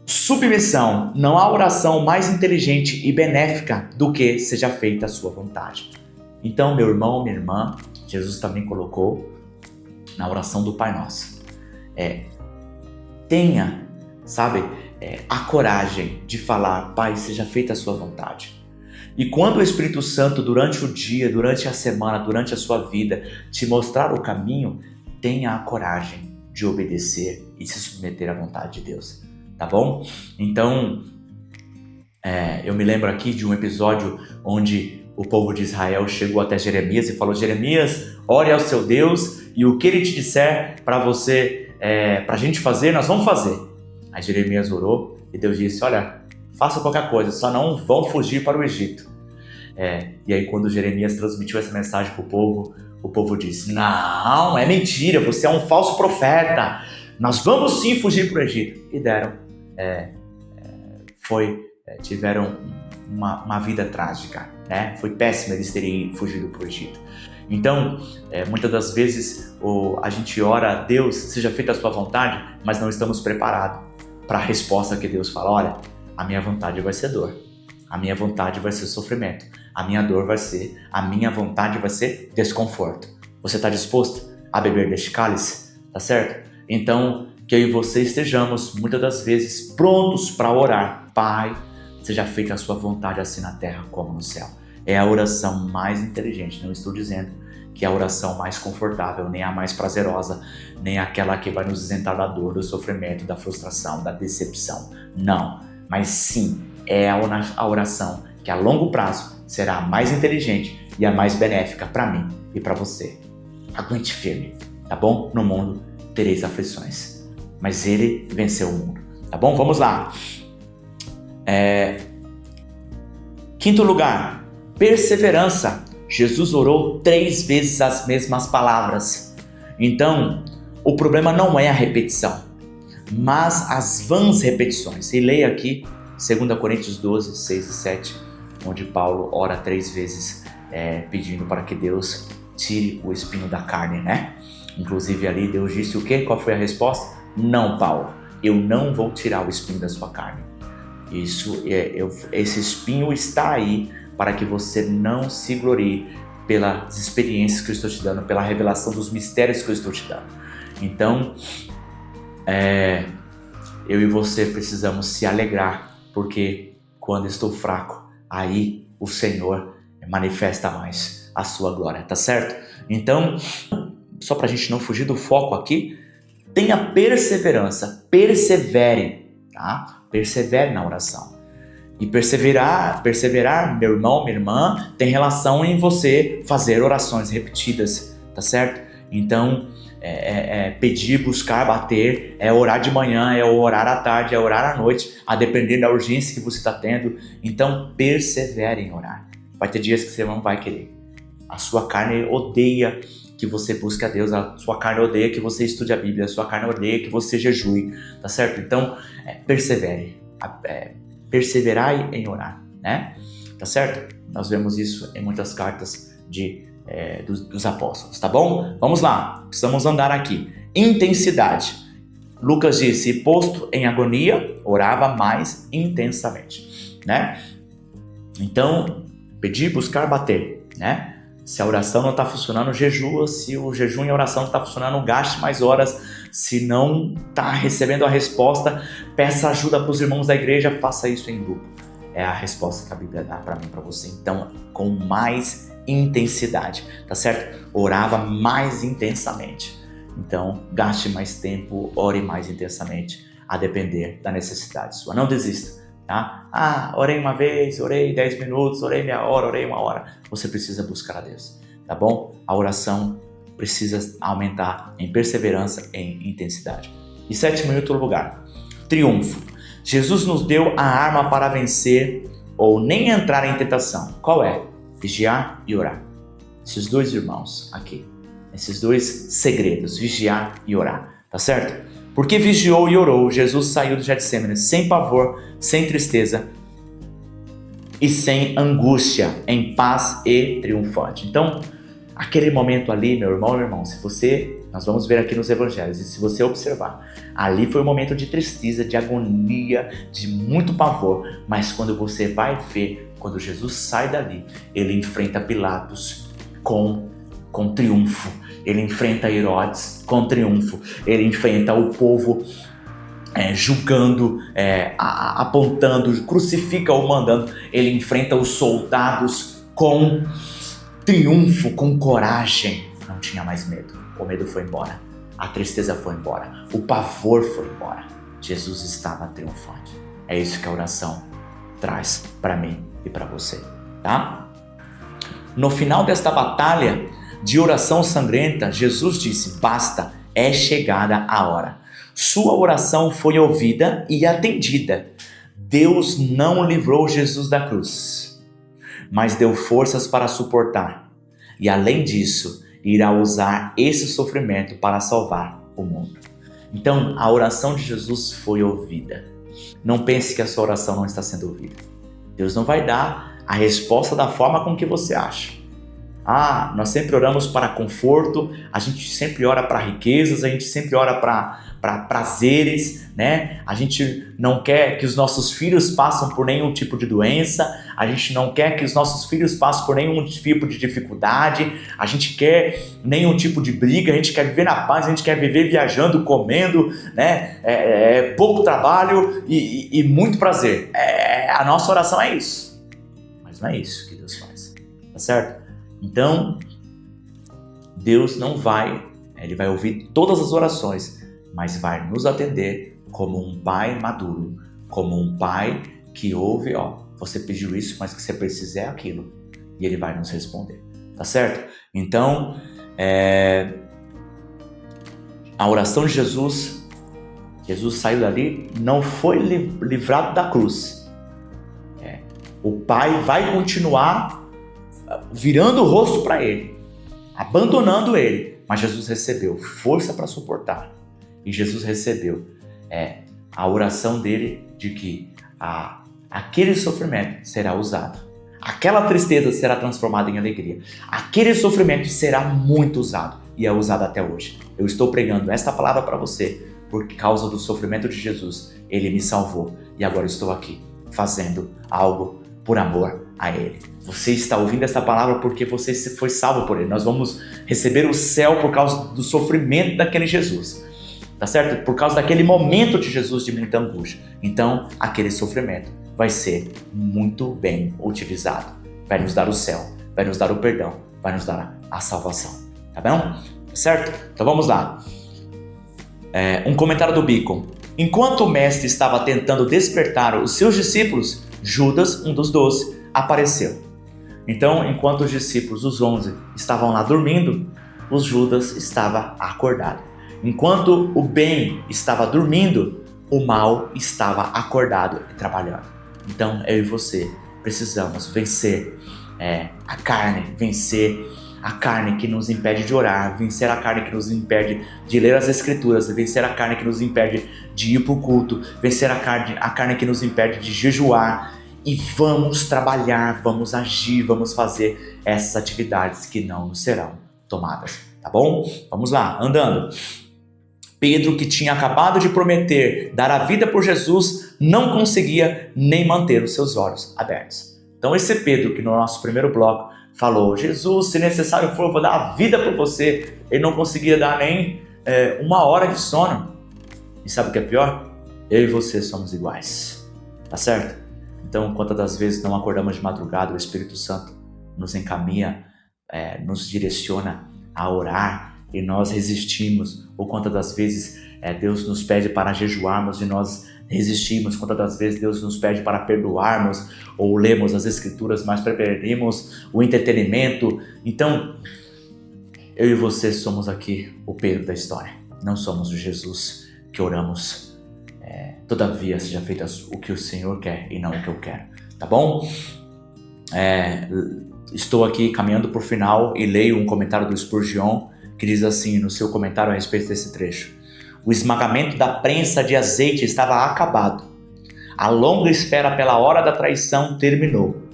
Submissão. Não há oração mais inteligente e benéfica do que seja feita a sua vontade. Então, meu irmão, minha irmã, Jesus também colocou na oração do Pai Nosso. Tenha, a coragem de falar, Pai, seja feita a sua vontade. E quando o Espírito Santo, durante o dia, durante a semana, durante a sua vida, te mostrar o caminho, tenha a coragem de obedecer e se submeter à vontade de Deus. Tá bom? Então, eu me lembro aqui de um episódio onde o povo de Israel chegou até Jeremias e falou, Jeremias, ore ao seu Deus e o que ele te disser para você, para a gente fazer, nós vamos fazer. Aí Jeremias orou e Deus disse, olha, faça qualquer coisa, só não vão fugir para o Egito. E aí quando Jeremias transmitiu essa mensagem para o povo disse, não, é mentira, você é um falso profeta, nós vamos sim fugir para o Egito. E tiveram uma vida trágica, né? Foi péssimo eles terem fugido para o Egito. Então, muitas das vezes a gente ora a Deus, seja feita a sua vontade, mas não estamos preparados para a resposta que Deus fala, olha, a minha vontade vai ser dor, a minha vontade vai ser sofrimento, a minha vontade vai ser desconforto. Você está disposto a beber deste cálice, tá certo? Então, que eu e você estejamos, muitas das vezes, prontos para orar. Pai, seja feita a sua vontade assim na terra como no céu. É a oração mais inteligente, não estou dizendo que é a oração mais confortável, nem a mais prazerosa, nem aquela que vai nos isentar da dor, do sofrimento, da frustração, da decepção. Não, mas sim, é a oração que a longo prazo será a mais inteligente e a mais benéfica para mim e para você. Aguente firme, tá bom? No mundo tereis aflições, mas ele venceu o mundo, tá bom? Vamos lá. Quinto lugar, perseverança. Jesus orou 3 vezes as mesmas palavras. Então, o problema não é a repetição, mas as vãs repetições. E leia aqui 2 Coríntios 12, 6 e 7, onde Paulo ora 3 vezes pedindo para que Deus tire o espinho da carne, né? Inclusive ali Deus disse o quê? Qual foi a resposta? Não, Paulo, eu não vou tirar o espinho da sua carne. Esse espinho está aí para que você não se glorie pelas experiências que eu estou te dando, pela revelação dos mistérios que eu estou te dando. Então, eu e você precisamos se alegrar, porque quando estou fraco, aí o Senhor manifesta mais a sua glória, tá certo? Então, só para a gente não fugir do foco aqui, tenha perseverança, persevere, tá? Persevere na oração. E perseverar, meu irmão, minha irmã, tem relação em você fazer orações repetidas, tá certo? Então, pedir, buscar, bater, é orar de manhã, é orar à tarde, é orar à noite, a depender da urgência que você está tendo. Então, persevere em orar. Vai ter dias que você não vai querer. A sua carne odeia que você busque a Deus, a sua carne odeia que você estude a Bíblia, a sua carne odeia que você jejue, tá certo? Então, persevere. Perseverai em orar, né? Tá certo? Nós vemos isso em muitas cartas dos apóstolos, tá bom? Vamos lá, precisamos andar aqui. Intensidade. Lucas disse, posto em agonia, orava mais intensamente, né? Então, pedir, buscar, bater, né? Se a oração não está funcionando, jejua. Se o jejum e a oração não está funcionando, gaste mais horas. Se não está recebendo a resposta, peça ajuda para os irmãos da igreja, faça isso em grupo. É a resposta que a Bíblia dá para mim, para você. Então, com mais intensidade, tá certo? Orava mais intensamente. Então, gaste mais tempo, ore mais intensamente, a depender da necessidade sua. Não desista, tá? Orei uma vez, orei 10 minutos, orei meia hora, orei 1 hora. Você precisa buscar a Deus, tá bom? A oração precisa aumentar em perseverança, em intensidade. E 7º e último lugar, triunfo. Jesus nos deu a arma para vencer ou nem entrar em tentação. Qual é? Vigiar e orar. Esses 2 irmãos aqui, esses 2 segredos, vigiar e orar, tá certo? Porque vigiou e orou, Jesus saiu do Getsêmani sem pavor, sem tristeza e sem angústia, em paz e triunfante. Então, aquele momento ali, meu irmão, nós vamos ver aqui nos evangelhos, e se você observar, ali foi um momento de tristeza, de agonia, de muito pavor, mas quando você vai ver, quando Jesus sai dali, ele enfrenta Pilatos com triunfo, ele enfrenta Herodes com triunfo, ele enfrenta o povo julgando, apontando, crucifica-o, mandando, ele enfrenta os soldados com triunfo, com coragem. Não tinha mais medo, o medo foi embora, a tristeza foi embora, o pavor foi embora, Jesus estava triunfante. É isso que a oração traz para mim e para você, tá? No final desta batalha de oração sangrenta, Jesus disse, basta, é chegada a hora. Sua oração foi ouvida e atendida. Deus não livrou Jesus da cruz, mas deu forças para suportar. E além disso, irá usar esse sofrimento para salvar o mundo. Então, a oração de Jesus foi ouvida. Não pense que a sua oração não está sendo ouvida. Deus não vai dar a resposta da forma com que você acha. Nós sempre oramos para conforto, a gente sempre ora para riquezas, a gente sempre ora para prazeres, né? A gente não quer que os nossos filhos passem por nenhum tipo de doença, a gente não quer que os nossos filhos passem por nenhum tipo de dificuldade, a gente quer nenhum tipo de briga, a gente quer viver na paz, a gente quer viver viajando, comendo, né? Pouco trabalho e muito prazer. A nossa oração é isso, mas não é isso que Deus faz, tá certo? Então, Deus não vai, Ele vai ouvir todas as orações, mas vai nos atender como um pai maduro, como um pai que ouve, você pediu isso, mas o que você precisa é aquilo, e Ele vai nos responder, tá certo? Então, a oração de Jesus saiu dali, não foi livrado da cruz. O Pai vai continuar virando o rosto para Ele, abandonando Ele, mas Jesus recebeu força para suportar, e Jesus recebeu a oração dele de que aquele sofrimento será usado, aquela tristeza será transformada em alegria, aquele sofrimento será muito usado, e é usado até hoje. Eu estou pregando esta palavra para você por causa do sofrimento de Jesus. Ele me salvou e agora estou aqui fazendo algo por amor a Ele. Você está ouvindo essa palavra porque você foi salvo por Ele. Nós vamos receber o céu por causa do sofrimento daquele Jesus, tá certo? Por causa daquele momento de Jesus de muita angústia. Então, aquele sofrimento vai ser muito bem utilizado. Vai nos dar o céu, vai nos dar o perdão, vai nos dar a salvação. Tá bom? Certo? Então vamos lá. Um comentário do Beacon. Enquanto o mestre estava tentando despertar os seus discípulos, Judas, um dos 12, apareceu. Então, enquanto os discípulos, os 11, estavam lá dormindo, o Judas estava acordado. Enquanto o bem estava dormindo, o mal estava acordado e trabalhando. Então, eu e você precisamos vencer a carne, vencer a carne que nos impede de orar, vencer a carne que nos impede de ler as Escrituras, vencer a carne que nos impede de ir para o culto, vencer a carne que nos impede de jejuar, e vamos trabalhar, vamos agir, vamos fazer essas atividades que não serão tomadas, tá bom? Vamos lá, andando. Pedro, que tinha acabado de prometer dar a vida por Jesus, não conseguia nem manter os seus olhos abertos. Então esse Pedro, que no nosso primeiro bloco falou, Jesus, se necessário for, eu vou dar a vida por você, ele não conseguia dar nem 1 hora de sono. E sabe o que é pior? Eu e você somos iguais, tá certo? Então, quantas das vezes não acordamos de madrugada, o Espírito Santo nos encaminha, nos direciona a orar e nós resistimos, ou quantas das vezes Deus nos pede para jejuarmos e nós resistimos, quantas das vezes Deus nos pede para perdoarmos ou lemos as Escrituras, mas preferimos o entretenimento. Então, eu e você somos aqui o Pedro da história, não somos o Jesus que oramos. Todavia seja feito o que o Senhor quer e não o que eu quero, tá bom? Estou aqui caminhando para o final e leio um comentário do Spurgeon que diz assim no seu comentário a respeito desse trecho: o esmagamento da prensa de azeite estava acabado, a longa espera pela hora da traição terminou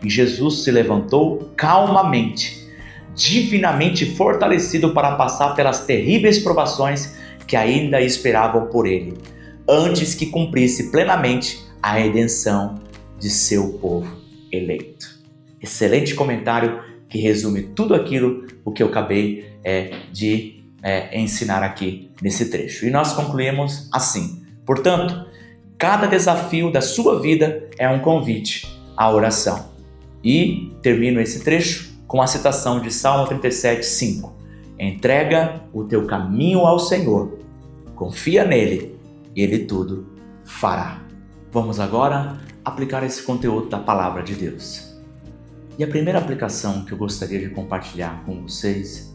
e Jesus se levantou calmamente, divinamente fortalecido para passar pelas terríveis provações que ainda esperavam por ele, antes que cumprisse plenamente a redenção de seu povo eleito. Excelente comentário que resume tudo aquilo o que eu acabei de ensinar aqui nesse trecho. E nós concluímos assim: portanto, cada desafio da sua vida é um convite à oração. E termino esse trecho com a citação de Salmo 37:5. Entrega o teu caminho ao Senhor, confia nele, e Ele tudo fará. Vamos agora aplicar esse conteúdo da Palavra de Deus. E a primeira aplicação que eu gostaria de compartilhar com vocês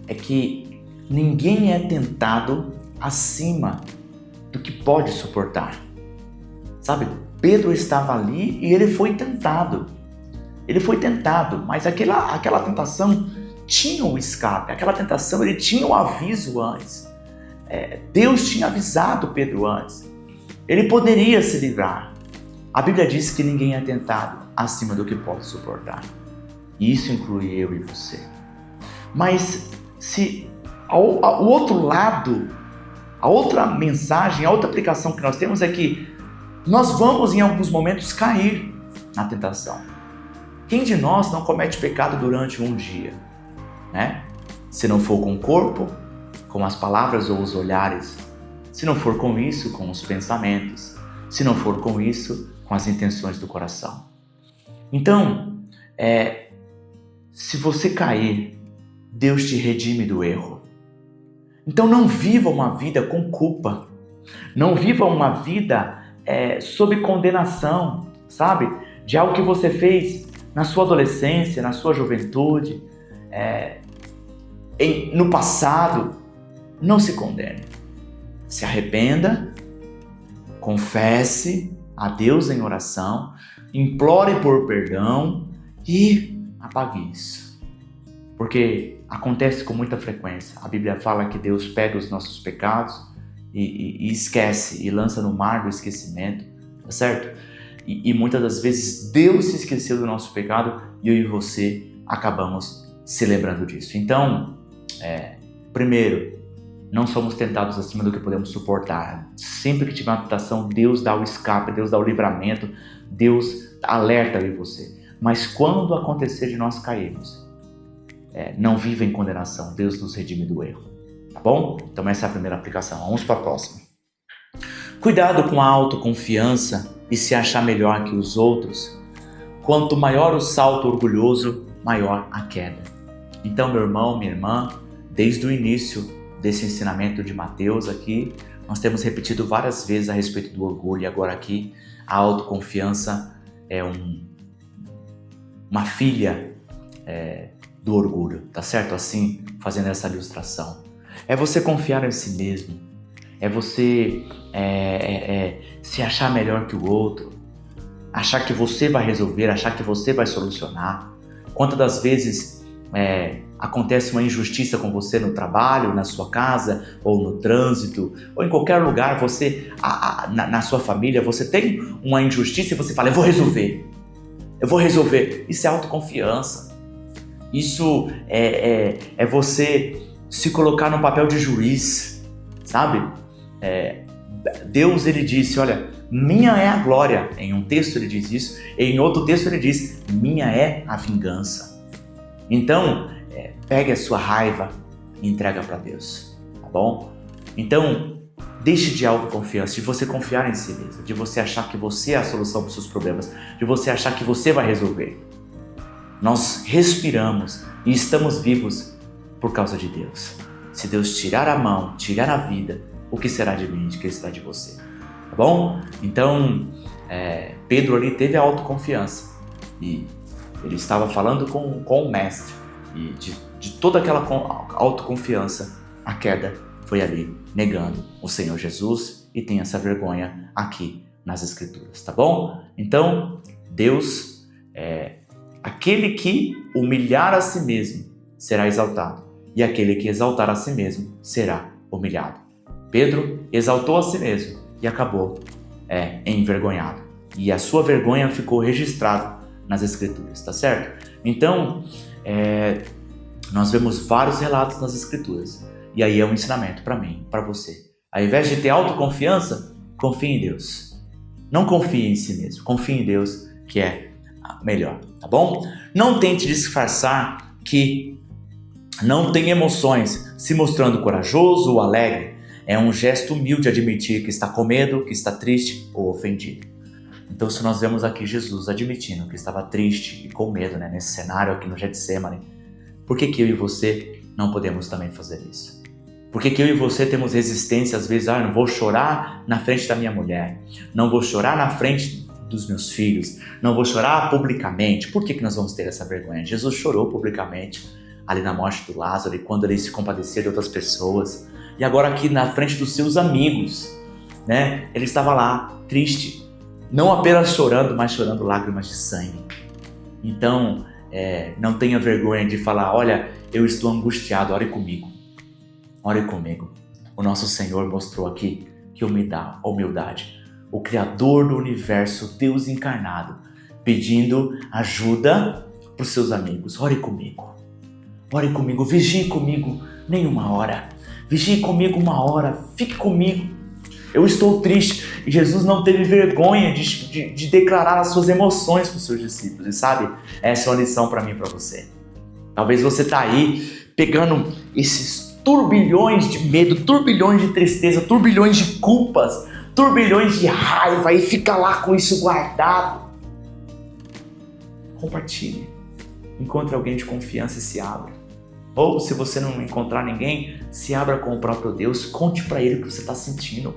é que ninguém é tentado acima do que pode suportar. Sabe, Pedro estava ali e ele foi tentado. Ele foi tentado, mas aquela tentação tinha um escape, aquela tentação ele tinha um aviso antes. Deus tinha avisado Pedro antes. Ele poderia se livrar. A Bíblia diz que ninguém é tentado acima do que pode suportar. E isso inclui eu e você. Mas se o outro lado, a outra mensagem, a outra aplicação que nós temos é que nós vamos em alguns momentos cair na tentação. Quem de nós não comete pecado durante um dia, né? Se não for com o corpo, com as palavras ou os olhares, se não for com isso, com os pensamentos, se não for com isso, com as intenções do coração. Então, se você cair, Deus te redime do erro. Então não viva uma vida com culpa, não viva uma vida sob condenação, sabe? De algo que você fez na sua adolescência, na sua juventude, no passado. Não se condene. Se arrependa, confesse a Deus em oração, implore por perdão e apague isso. Porque acontece com muita frequência. A Bíblia fala que Deus pega os nossos pecados e esquece, e lança no mar do esquecimento, tá certo? E muitas das vezes Deus se esqueceu do nosso pecado e eu e você acabamos se lembrando disso. Então, primeiro, não somos tentados acima do que podemos suportar. Sempre que tiver uma tentação, Deus dá o escape, Deus dá o livramento, Deus alerta eu e você. Mas quando acontecer de nós cairmos, não viva em condenação, Deus nos redime do erro. Tá bom? Então essa é a primeira aplicação. Vamos para a próxima. Cuidado com a autoconfiança e se achar melhor que os outros. Quanto maior o salto orgulhoso, maior a queda. Então, meu irmão, minha irmã, desde o início desse ensinamento de Mateus aqui, nós temos repetido várias vezes a respeito do orgulho, e agora aqui a autoconfiança é uma filha do orgulho, tá certo? Assim, fazendo essa ilustração. É você confiar em si mesmo, é você se achar melhor que o outro, achar que você vai resolver, achar que você vai solucionar. Quantas das vezes acontece uma injustiça com você no trabalho, na sua casa, ou no trânsito, ou em qualquer lugar, você, na sua família, você tem uma injustiça e você fala, eu vou resolver. Isso é autoconfiança. Isso é você se colocar no papel de juiz, sabe? Deus, ele disse, olha, minha é a glória. Em um texto ele diz isso, em outro texto ele diz, minha é a vingança. Então, pegue a sua raiva e entrega para Deus, tá bom? Então, deixe de autoconfiança, de você confiar em si mesmo, de você achar que você é a solução para os seus problemas, de você achar que você vai resolver. Nós respiramos e estamos vivos por causa de Deus. Se Deus tirar a mão, tirar a vida, o que será de mim, o que será de você? Tá bom? Então, Pedro ali teve a autoconfiança e ele estava falando com o mestre. E de toda aquela autoconfiança, a queda foi ali, negando o Senhor Jesus, e tem essa vergonha aqui nas Escrituras, tá bom? Então, Deus aquele que humilhar a si mesmo será exaltado, e aquele que exaltar a si mesmo será humilhado. Pedro exaltou a si mesmo e acabou envergonhado. E a sua vergonha ficou registrada nas Escrituras, tá certo? Então, nós vemos vários relatos nas Escrituras. E aí é um ensinamento para mim, para você. Ao invés de ter autoconfiança, confie em Deus. Não confie em si mesmo, confie em Deus, que é melhor, tá bom? Não tente disfarçar que não tem emoções, se mostrando corajoso ou alegre. É um gesto humilde admitir que está com medo, que está triste ou ofendido. Então, se nós vemos aqui Jesus admitindo que estava triste e com medo, nesse cenário aqui no Getsemane, por que eu e você não podemos também fazer isso? Por que eu e você temos resistência às vezes? Eu não vou chorar na frente da minha mulher, não vou chorar na frente dos meus filhos, não vou chorar publicamente. Por que nós vamos ter essa vergonha? Jesus chorou publicamente ali na morte do Lázaro e quando ele se compadecia de outras pessoas. E agora aqui na frente dos seus amigos, ele estava lá, triste, não apenas chorando, mas chorando lágrimas de sangue. Então, não tenha vergonha de falar, olha, eu estou angustiado, ore comigo. Ore comigo. O nosso Senhor mostrou aqui que humildade. O Criador do universo, Deus encarnado, pedindo ajuda para os seus amigos: ore comigo, vigie comigo nem uma hora, vigie comigo uma hora, fique comigo. Eu estou triste. E Jesus não teve vergonha de declarar as suas emoções para os seus discípulos. E sabe, essa é uma lição para mim e para você. Talvez você está aí pegando esses turbilhões de medo, turbilhões de tristeza, turbilhões de culpas, turbilhões de raiva e fica lá com isso guardado. Compartilhe. Encontre alguém de confiança e se abra. Ou se você não encontrar ninguém, se abra com o próprio Deus, conte para Ele o que você está sentindo.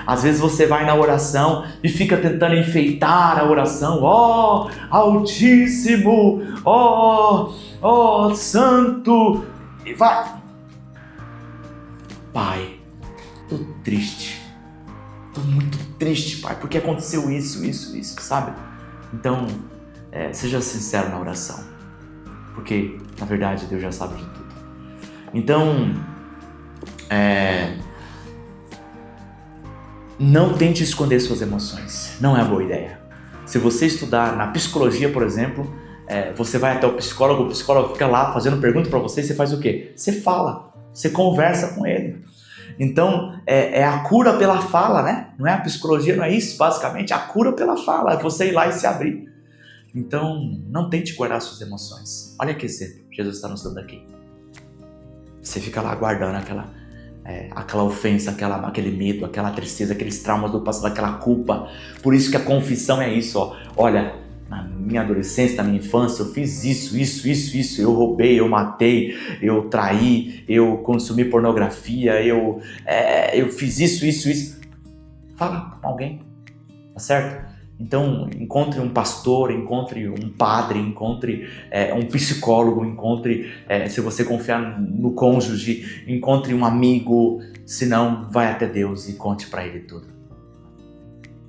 Às vezes você vai na oração e fica tentando enfeitar a oração. Ó, Altíssimo, ó, Santo, e vai. Pai, tô triste, tô muito triste, Pai, porque aconteceu isso, sabe? Então, seja sincero na oração, porque na verdade Deus já sabe de tudo. Então, não tente esconder suas emoções, não é uma boa ideia. Se você estudar na psicologia, por exemplo, você vai até o psicólogo fica lá fazendo pergunta para você, e você faz o quê? Você fala, você conversa com ele. Então, é a cura pela fala, né? Não é a psicologia, não é isso, basicamente, a cura pela fala, é você ir lá e se abrir. Então, não tente guardar suas emoções. Olha que exemplo Jesus está nos dando aqui. Você fica lá guardando aquela ofensa, aquele medo, aquela tristeza, aqueles traumas do passado, aquela culpa. Por isso que a confissão é isso, ó. Olha, na minha adolescência, na minha infância, eu fiz isso. Eu roubei, eu matei, eu traí, eu consumi pornografia, eu fiz isso. Fala com alguém, tá certo? Então, encontre um pastor, encontre um padre, encontre um psicólogo, encontre, se você confiar no cônjuge, encontre um amigo, se não, vai até Deus e conte para Ele tudo.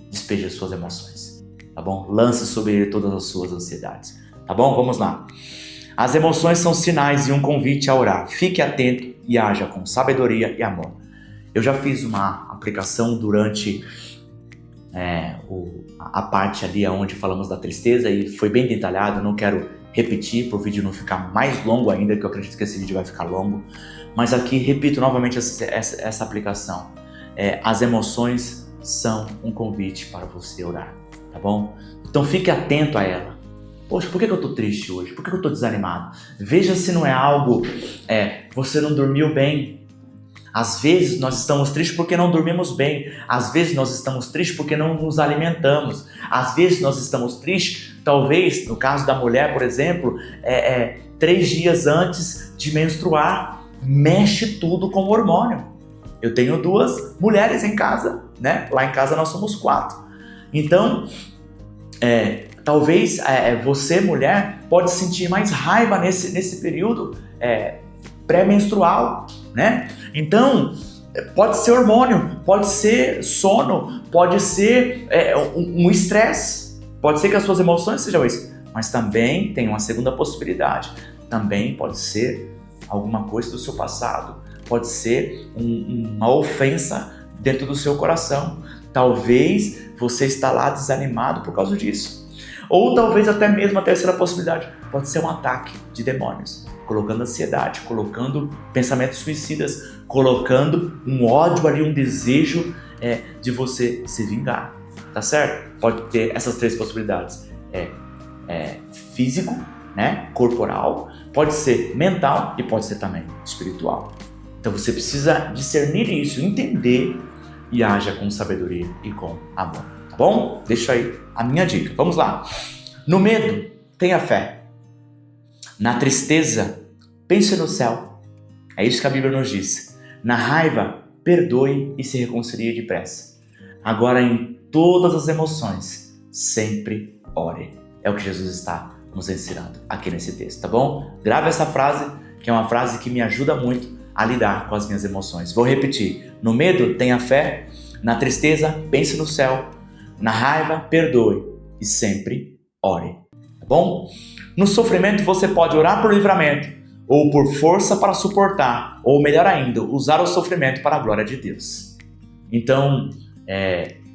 Despeje as suas emoções, tá bom? Lance sobre Ele todas as suas ansiedades, tá bom? Vamos lá. As emoções são sinais e um convite a orar. Fique atento e haja com sabedoria e amor. Eu já fiz uma aplicação durante a parte ali onde falamos da tristeza e foi bem detalhado, não quero repetir para o vídeo não ficar mais longo ainda, que eu acredito que esse vídeo vai ficar longo, mas aqui repito novamente essa aplicação. As emoções são um convite para você orar, tá bom? Então fique atento a ela. Poxa, por que eu estou triste hoje? Por que eu estou desanimado? Veja se não é algo, você não dormiu bem. Às vezes nós estamos tristes porque não dormimos bem. Às vezes nós estamos tristes porque não nos alimentamos. Às vezes nós estamos tristes, talvez, no caso da mulher, por exemplo, 3 dias antes de menstruar, mexe tudo com o hormônio. Eu tenho 2 mulheres em casa, né? Lá em casa nós somos 4. Então, talvez você, mulher, pode sentir mais raiva nesse período pré-menstrual, né? Então, pode ser hormônio, pode ser sono, pode ser um estresse, pode ser que as suas emoções sejam isso, mas também tem uma segunda possibilidade, também pode ser alguma coisa do seu passado, pode ser uma ofensa dentro do seu coração, talvez você está lá desanimado por causa disso, ou talvez até mesmo a terceira possibilidade, pode ser um ataque de demônios, colocando ansiedade, colocando pensamentos suicidas, colocando um ódio ali, um desejo de você se vingar, tá certo? Pode ter essas 3 possibilidades, físico, né, corporal, pode ser mental e pode ser também espiritual. Então você precisa discernir isso, entender e haja com sabedoria e com amor, tá bom? Deixa aí a minha dica, vamos lá. No medo, tenha fé. Na tristeza, pense no céu. É isso que a Bíblia nos diz. Na raiva, perdoe e se reconcilie depressa. Agora, em todas as emoções, sempre ore. É o que Jesus está nos ensinando aqui nesse texto, tá bom? Grave essa frase, que é uma frase que me ajuda muito a lidar com as minhas emoções. Vou repetir. No medo, tenha fé. Na tristeza, pense no céu. Na raiva, perdoe e sempre ore. Tá bom? No sofrimento você pode orar por livramento ou por força para suportar, ou melhor ainda, usar o sofrimento para a glória de Deus. Então,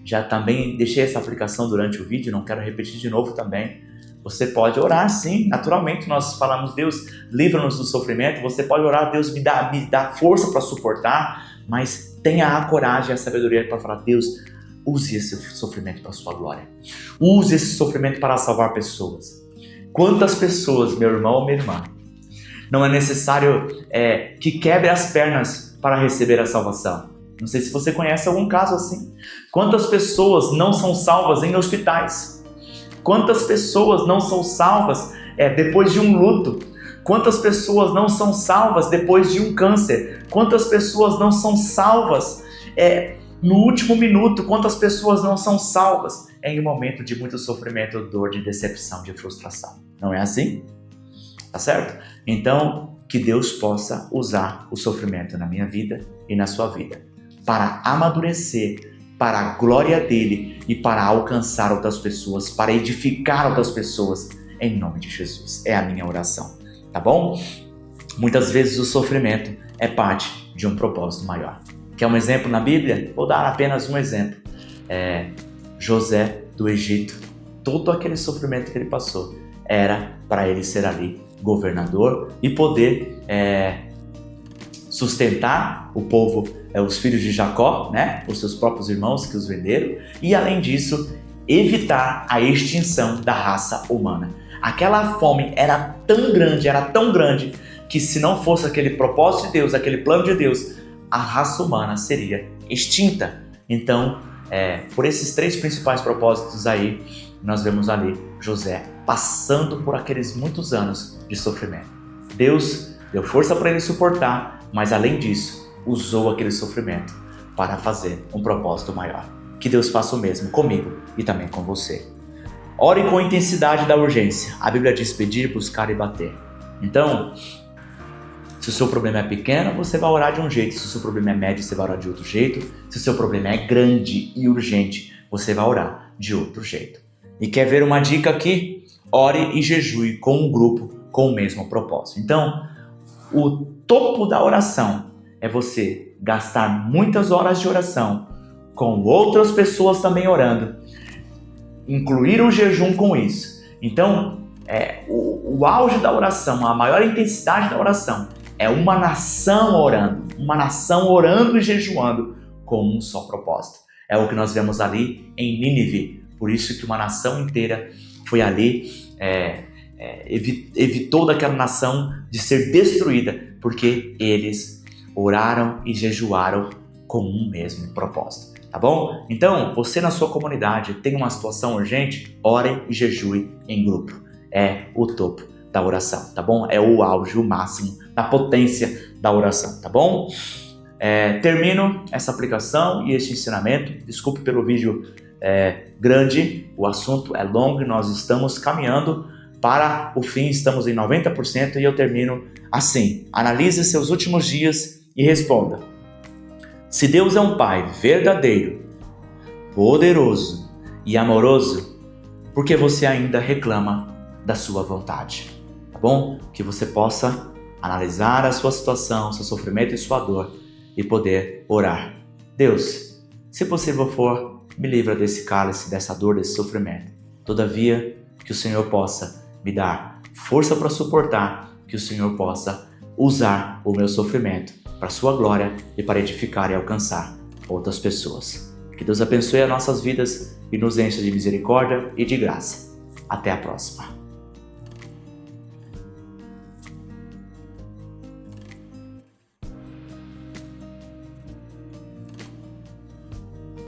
já também deixei essa aplicação durante o vídeo, não quero repetir de novo também, Você pode orar sim, naturalmente nós falamos, Deus, livra-nos do sofrimento. Você pode orar, Deus, me dá força para suportar, mas tenha a coragem e a sabedoria para falar, Deus, use esse sofrimento para a sua glória. Use esse sofrimento para salvar pessoas. Quantas pessoas, meu irmão ou minha irmã, não é necessário que quebre as pernas para receber a salvação? Não sei se você conhece algum caso assim. Quantas pessoas não são salvas em hospitais? Quantas pessoas não são salvas depois de um luto? Quantas pessoas não são salvas depois de um câncer? Quantas pessoas não são salvas no último minuto? Quantas pessoas não são salvas em um momento de muito sofrimento, dor, de decepção, de frustração? Não é assim? Tá certo? Então, que Deus possa usar o sofrimento na minha vida e na sua vida para amadurecer, para a glória dele e para alcançar outras pessoas, para edificar outras pessoas, em nome de Jesus. É a minha oração, tá bom? Muitas vezes o sofrimento é parte de um propósito maior. Quer um exemplo na Bíblia? Vou dar apenas um exemplo. José do Egito, todo aquele sofrimento que ele passou era para ele ser ali governador e poder sustentar o povo, os filhos de Jacó, né? Os seus próprios irmãos que os venderam, e além disso, evitar a extinção da raça humana. Aquela fome era tão grande, que se não fosse aquele propósito de Deus, aquele plano de Deus, a raça humana seria extinta. Então, por esses 3 principais propósitos aí, nós vemos ali José passando por aqueles muitos anos de sofrimento. Deus deu força para ele suportar, mas além disso, usou aquele sofrimento para fazer um propósito maior. Que Deus faça o mesmo comigo e também com você. Ore com intensidade da urgência. A Bíblia diz pedir, buscar e bater. Então, se o seu problema é pequeno, você vai orar de um jeito. Se o seu problema é médio, você vai orar de outro jeito. Se o seu problema é grande e urgente, você vai orar de outro jeito. E quer ver uma dica aqui? Ore e jejue com um grupo com o mesmo propósito. Então, o topo da oração é você gastar muitas horas de oração com outras pessoas também orando. Incluir o jejum com isso. Então, o auge da oração, a maior intensidade da oração é uma nação orando e jejuando com um só propósito. É o que nós vemos ali em Nínive. Por isso que uma nação inteira foi ali, evitou daquela nação de ser destruída, porque eles oraram e jejuaram com um mesmo propósito, tá bom? Então, você na sua comunidade tem uma situação urgente, ore e jejue em grupo. É o topo da oração, tá bom? É o auge, o máximo da potência da oração, tá bom? Termino essa aplicação e este ensinamento. Desculpe pelo vídeo grande, o assunto é longo e nós estamos caminhando para o fim, estamos em 90% e eu termino assim. Analise seus últimos dias e responda: se Deus é um Pai verdadeiro, poderoso e amoroso, por que você ainda reclama da sua vontade? Tá bom? Que você possa analisar a sua situação, seu sofrimento e sua dor e poder orar. Deus, se possível for, me livra desse cálice, dessa dor, desse sofrimento. Todavia, que o Senhor possa me dar força para suportar, que o Senhor possa usar o meu sofrimento para a sua glória e para edificar e alcançar outras pessoas. Que Deus abençoe as nossas vidas e nos encha de misericórdia e de graça. Até a próxima.